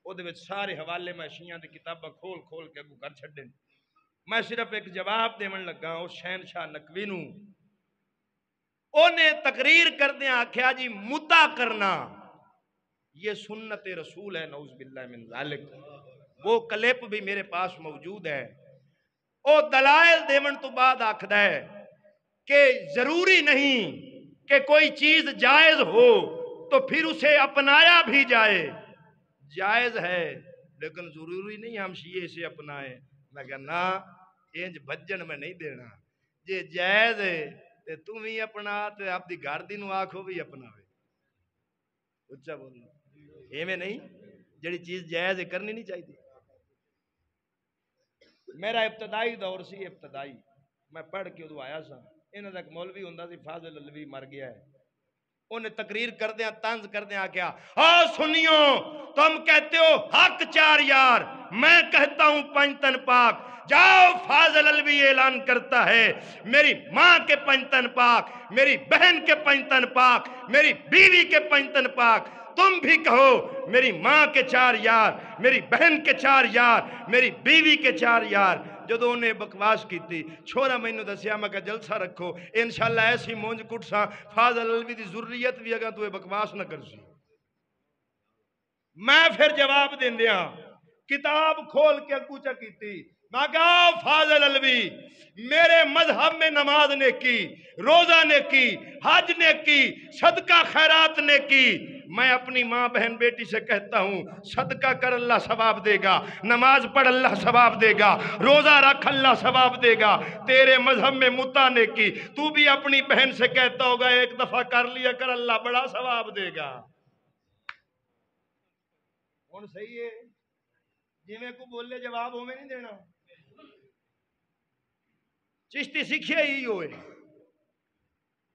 وہ دے سارے حوالے میں شیعہ دی کتابہ کھول کھول کے اگو کر چھڑیں. میں صرف ایک جواب دیون لگا ہوں شہنشاہ نقوی نو انہیں تقریر کردیں آکھیا جی متا کرنا یہ سنت رسول ہے نعوذ باللہ من ذالک. وہ کلپ بھی میرے پاس موجود ہے. او دلائل دیون تو بعد آکھدا ہے کہ ضروری نہیں کہ کوئی چیز جائز ہو تو پھر اسے اپنایا بھی جائے. جائز ہے لیکن ضروری نہیں ہم شیعہ اسے اپنائیں. میں کہا نا انج بھجن میں نہیں دینا جے جائز ہے تے تم ہی اپنا تے اپنی گھر دی نو آکھو بھی اپناوے. اچھا بولو ایویں نہیں جڑی چیز جائز ہے کرنی نہیں چاہیے. میرا ابتدائی دور سی ابتدائی میں پڑھ کے ادو آیا سا انہاں دا ایک مولوی ہوندا سی فاضل علوی مر گیا ہے. انہیں تقریر کردیاں طنز کردیاں کیا ہاں سنیو تم کہتے ہو حق چار یار میں کہتا ہوں پنجتن پاک. جاؤ فاضل علوی اعلان کرتا ہے میری ماں کے پنجتن پاک میری بہن کے پنجتن پاک میری بیوی کے پنجتن پاک. تم بھی کہو میری ماں کے چار یار میری بہن کے چار یار میری بیوی کے چار یار. جدو انہیں بکواس کی تھی چھوڑا میں انہوں دسیا میں کہا جلسہ رکھو انشاءاللہ ایسی مونج کٹ سا فاضل علوی دی ضروریت بھی اگر تو بکواس نہ کر سی. میں پھر جواب دیں دیا کتاب کھول کے کوچا کی تھی میں کہا فاضل الوی میرے مذہب میں نماز نے کی، روزہ نے کی، حج نے کی، صدقہ خیرات نے کی. میں اپنی ماں بہن بیٹی سے کہتا ہوں صدقہ کر اللہ ثواب دے گا، نماز پڑھ اللہ ثواب دے گا، روزہ رکھ اللہ ثواب دے گا. تیرے مذہب میں متا نے کی، تو بھی اپنی بہن سے کہتا ہوگا ایک دفعہ کر لیا کر اللہ بڑا ثواب دے گا. کون صحیح ہے؟ جی میں کو بولے جواب ہو میں نہیں دینا. چشتی سیکھے ہی ہوئے.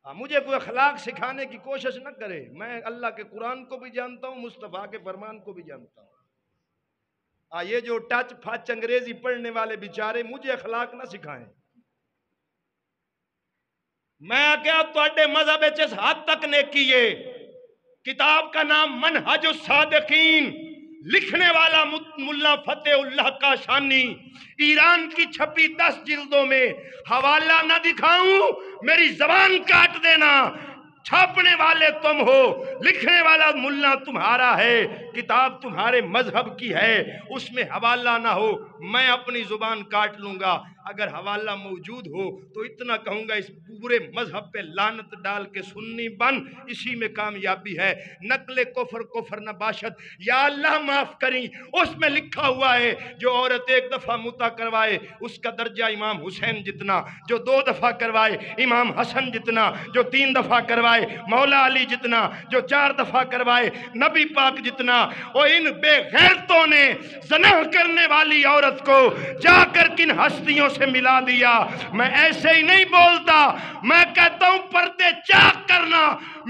مجھے کوئی اخلاق سکھانے کی کوشش نہ کرے. میں اللہ کے قرآن کو بھی جانتا ہوں، مصطفیٰ کے فرمان کو بھی جانتا ہوں. یہ جو ٹچ پھچ انگریزی پڑھنے والے بیچارے مجھے اخلاق نہ سکھائیں. میں کیا تواڈے مذہب اس حد تک نیکی ہے. کتاب کا نام منہج الصادقین، لکھنے والا ملا فتح اللہ کاشانی، ایران کی چھپی 10 جلدوں میں. حوالہ نہ دکھاؤں میری زبان کاٹ دینا. چھاپنے والے تم ہو، لکھنے والا ملا تمہارا ہے، کتاب تمہارے مذہب کی ہے، اس میں حوالہ نہ ہو میں اپنی زبان کاٹ لوں گا. اگر حوالہ موجود ہو تو اتنا کہوں گا اس پورے مذہب پہ لعنت ڈال کے سنی بن، اسی میں کامیابی ہے. نقل کفر کفر نہ باشد. یا اللہ معاف کریں، اس میں لکھا ہوا ہے جو عورت ایک دفعہ متا کروائے اس کا درجہ امام حسین جتنا، جو 2 دفعہ کروائے امام حسن جتنا، جو 3 دفعہ کروائے مولا علی جتنا، جو 4 دفعہ کروائے نبی پاک جتنا. اور ان بے غیرتوں نے زنا کرنے والی عورت کو جا کر کن ہستیوں سے ملا دیا. میں ایسے ہی نہیں بولتا، میں کہتا ہوں پردے چاک کرنا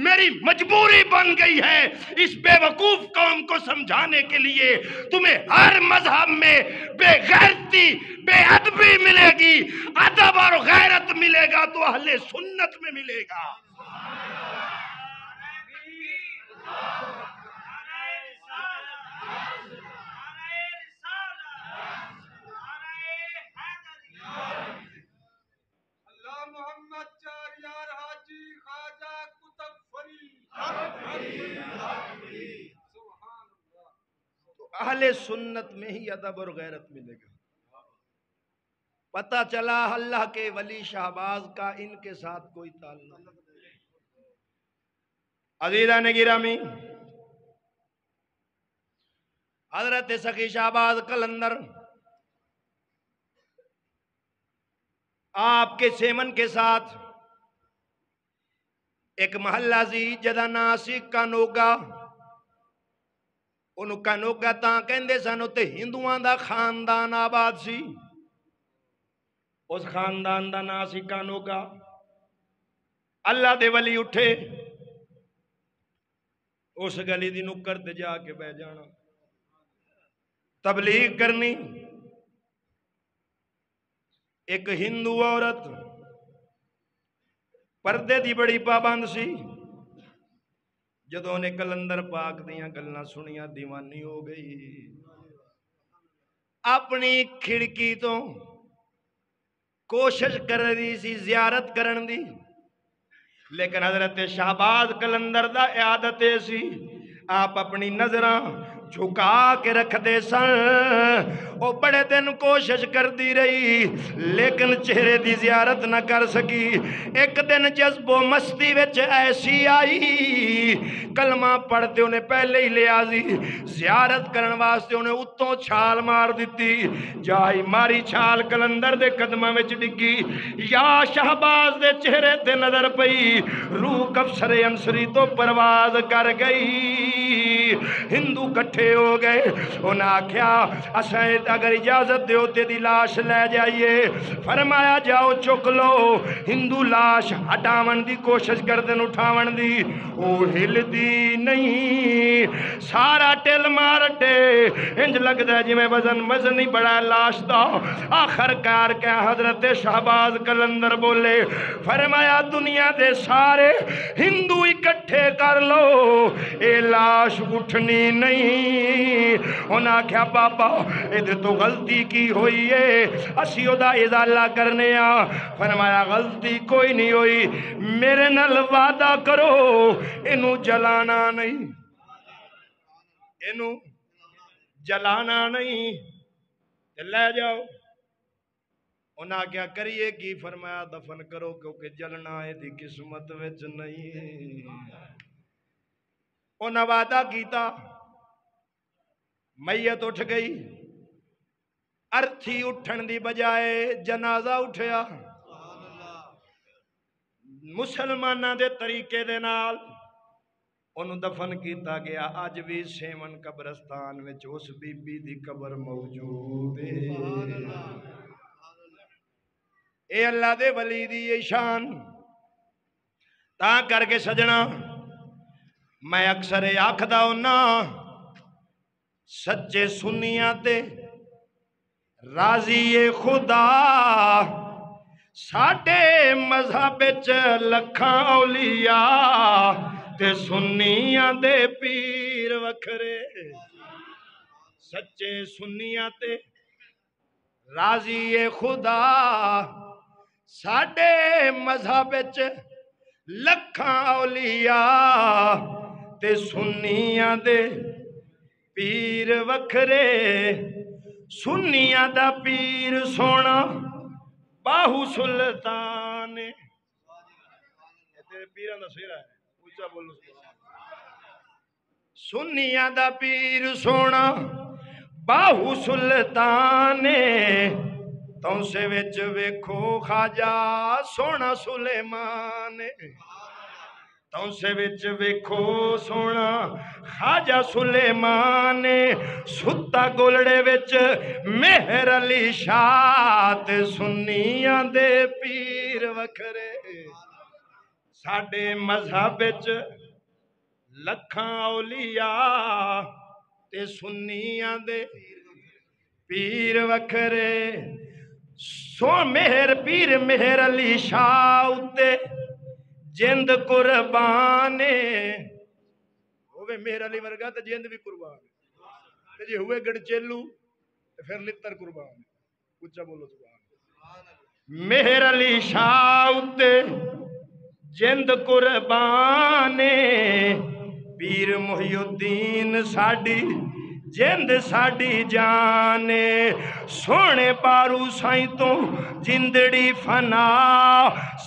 میری مجبوری بن گئی ہے اس بے وقوف قوم کو سمجھانے کے لیے. تمہیں ہر مذہب میں بے غیرتی بے ادبی ملے گی، ادب اور غیرت ملے گا تو اہل سنت میں ملے گا. اہل سنت میں ہی ادب اور غیرت ملے گا. پتہ چلا اللہ کے ولی شہباز کا ان کے ساتھ کوئی تعلق نہیں. عزیزان گرامی، حضرت سخی شہباز قلندر آپ کے سیمن کے ساتھ ایک محلہ سی جدا ناسک کانوگا. انہوں کانوگا تاں کہندے سن تے ہندوان دا خاندان آباد سی. اس خاندان دا نام سی کانوگا. اللہ دے ولی اٹھے اس گلی دی نکر تے جا کے بہ جانا، تبلیغ کرنی. ایک ہندو عورت پردے دی بڑی پابند سی. جدوں نے کلندر پاک دیاں گلاں سنیاں دیوانی ہو گئی. اپنی کھڑکی تو کوشش کر رہی سی زیارت کرن دی، لیکن حضرت شہباز قلندر دا عادت سی آپ اپنی نظراں جھکا کے رکھ دے سن. او بڑے دن کوشش کر دی رہی لیکن چہرے دی زیارت نہ کر سکی. ایک دن جذب و مستی وچ ایسی آئی، کلمہ پڑھتے انہیں پہلے ہی لے آزی، زیارت کرن واسطے انہیں اتوں چھال مار دیتی. جائی ماری چھال قلندر دے قدمہ وچ ڈگی. یا شہباز دے چہرے تے نظر پئی، روح کفسر انصری تو پرواز کر گئی. ہندو کٹھے ہو گئے. انہاں آکھیا اسائیں اگر اجازت دیو تیری لاش لے جائیے. فرمایا جاؤ چک لو. ہندو لاش ہٹاون دی کوشش کردن اٹھاون دی، او ہل دی نہیں. سارا ٹل مارٹے انج لگدا ہے جی میں وزن نہیں بڑا لاش دا. آخر کار کے حضرت شہباز قلندر بولے، فرمایا دنیا دے سارے ہندو اکٹھے کر لو، اے لاش اٹھنی نہیں. انہاں کیا بابا ادھر تو غلطی کی ہوئی ہے، اسی دا ازالہ کرنے آ. فرمایا غلطی کوئی نہیں ہوئی، میرے نال وعدہ کرو انہوں جلانا نہیں، انہوں جلانا نہیں، لے جاؤ. انہاں کیا کریے کی فرمایا دفن کرو کیونکہ جلنا ہے دی قسمت وچ نہیں انہاں وعدہ کیتا میت اٹھ گئی ارتھی اٹھن دی بجائے جنازہ اٹھیا مسلمانہ دے طریقے دے نال انہوں دفن کیتا گیا اج بھی سیون قبرستان وچ اس بی بی دی قبر موجود ہے اے اللہ دے ولی دی یہ شان تا کر کے سجنا میں اکثر آکھدا ہونا سچے سنیاں تے راضی خدا ساڈے مذہب وچ لکھاں اولیاء تے سنیاں دے پیر وکھرے سچے سنیاں تے راضی خدا ساڈے مذہب وچ لکھاں اولیاء تے سنیاں دے پیر وکھرے سنیاں دا پیر سونا باہو سلطان تیرے پیران دا سیرہ ہے اونچا بولو سنیاں دا پیر سونا باہو سلطان تو سے وچ ویکھو خواجہ سونا سلیمان تو سے وچ ویکھو سونا خواجہ سلیمان ستا گولڑے وچ مہر علی شاہ سنیاں دے پیر وکھرے ساڈے مذہب وچ لکھاں اولیاء تے سنیاں دے پیر وکھرے سو مہر پیر مہر علی شاہ اتے جند قربان ہوئے مہر علی ورگا تے جند بھی قربان تے جی ہوئے گڑ چیلو تے پھر لتر قربان اچھا بولو سبحان مہر علی شاہ اتے جند قربان پیر محی الدین ساڈی جند ساڈی جان سونے پارو سائیں تو جندڑی فنا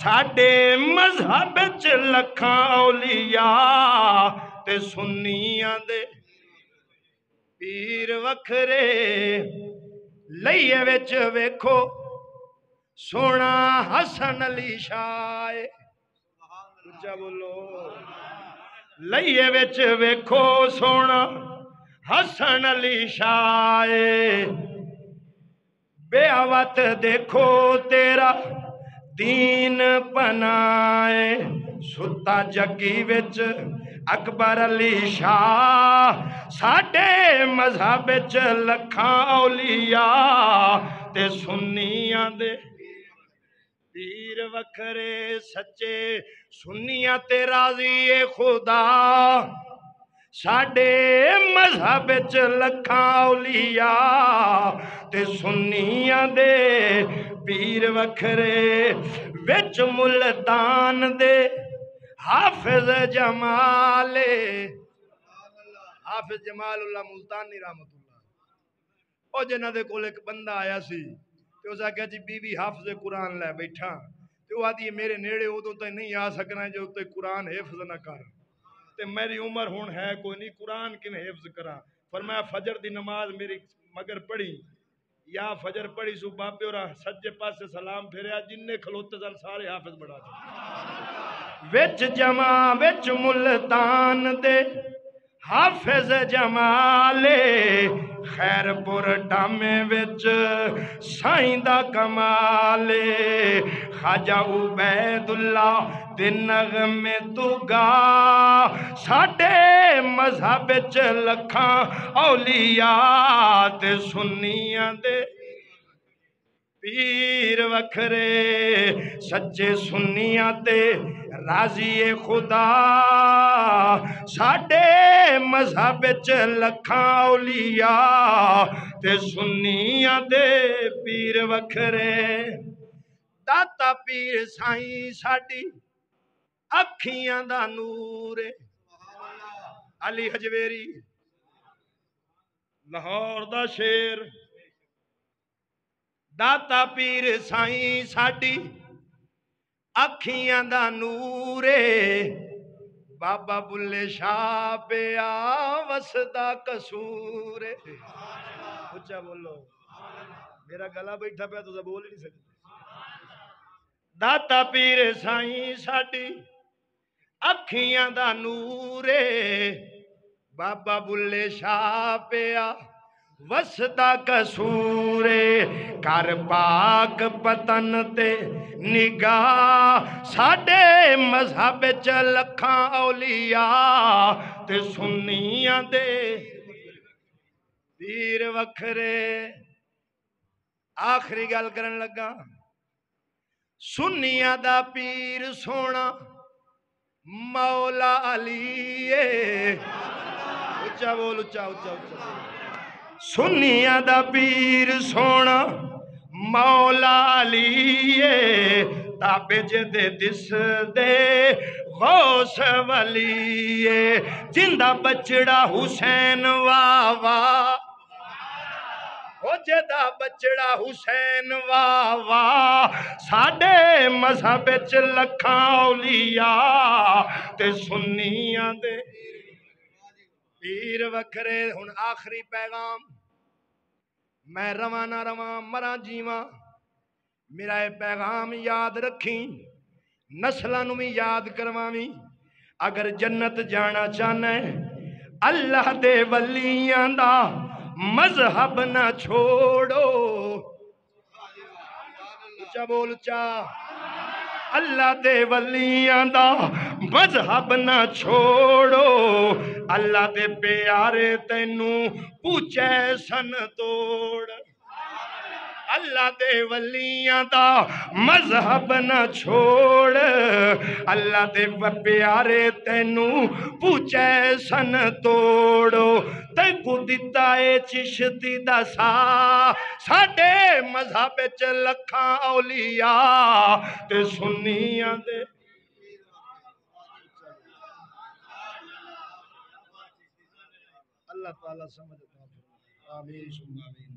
ساڈے مذہب وچ لکھاں اولیاء تے سنیاں دے پیر وکھرے لئیے وچ ویکھو سونا حسن علی شاہ اچھا بولو لئیے وچ ویکھو سونا حسن علی شاہ بیعوت دیکھو تیرا دین پنائے ستا جگی وچ اکبر علی شاہ ساڈے مذہب وچ لکھاں اولیاء تے سنیاں دے پیر وکھرے سچے سنیاں تے راضی خدا ساڈے مذہب وچ لکھاں اولیاء تے سنیاں دے پیر وکھرے وچ ملتان دے حافظ جمال حافظ جمال اللہ ملتانی رحمت اللہ او جنہ دے کول ایک بندہ آیا سی تے اس آکھیا جی بی بی حافظ قرآن لے بیٹھا تے وہ آدھی میرے نیڑے ادوں تے نہیں آ سکنا جو تے قرآن حفظ نہ کر تے میری عمر ہون ہے کوئی نہیں قرآن کی میں حفظ کرا فرمایا فجر دی نماز میری مگر پڑھی یا فجر پڑھی سو باپے اور سجے پاس سے سلام پھیریا جن نے کھلوتے سن سارے حافظ بڑھا دے وچ جمع وچ ملتان دے حافظ جمالے خیر پور ڈامے وچ سائیں دا کمالے خواجہ عبید اللہ دے نغمے تو گا ساڈے مذہب وچ لکھاں اولیاء تے سنیاں دے پیر وکھرے سچے سنیاں تے راضی خدا ساڈے مذہب وچ لکھاں اولیاء تے سنیاں دے پیر وکھرے داتا پیر سائیں ساڈی اکھیاں دا نور علی حجویری لاہور دا شیر داتا پیر سائیں ساڈی اکھیاں دا نورے بابا بلے شاہ پیا وسدا قصور اچھا بولو میرا گلا بیٹھا پیا تو بول نہیں سکتے داتا پیر سائیں ساڈی اکھیاں دا نورے بابا بلے شاہ پیا وسدا قصورے کر پاک پتن تے نگاہ ساڈے مذہب چ لکھاں اولیاء تے سنیاں دے پیر وکھرے آخری گل کرن لگا سنیاں دا پیر سونا مولا علی اچھا بول اچھا اچھا اچھا سنیاں دا پیر سونا مولا علی تابے جدے دس دے غوث ولی جندہ بچڑا حسین واوا او جدہ بچڑا حسین واوا ساڈے مذہب چ لکھاں اولیاء تے سنیاں دے پیر وکھرے ہن آخری پیغام میں رواں نہ رواں مراں جیواں میرا یہ پیغام یاد رکھیں نسلاں نوں بھی یاد کرواویں اگر جنت جانا چاہنا ہے اللہ دے ولیاں دا مذہب نہ چھوڑو اچھا بول چا اللہ دے ولیاں دا مذہب نہ چھوڑو اللہ دے پیارے تینوں پوچھے سن توڑ اللہ دے ولیاں دا مذہب نہ چھوڑ اللہ دے پیارے تینوں پوچھے سن توڑو تے کو دتا اے چشتی دا ساڈے مذہب چ لکھاں اولیاء تے سنیاں دے اللہ تعالیٰ سمجھتا آمین ثم آمین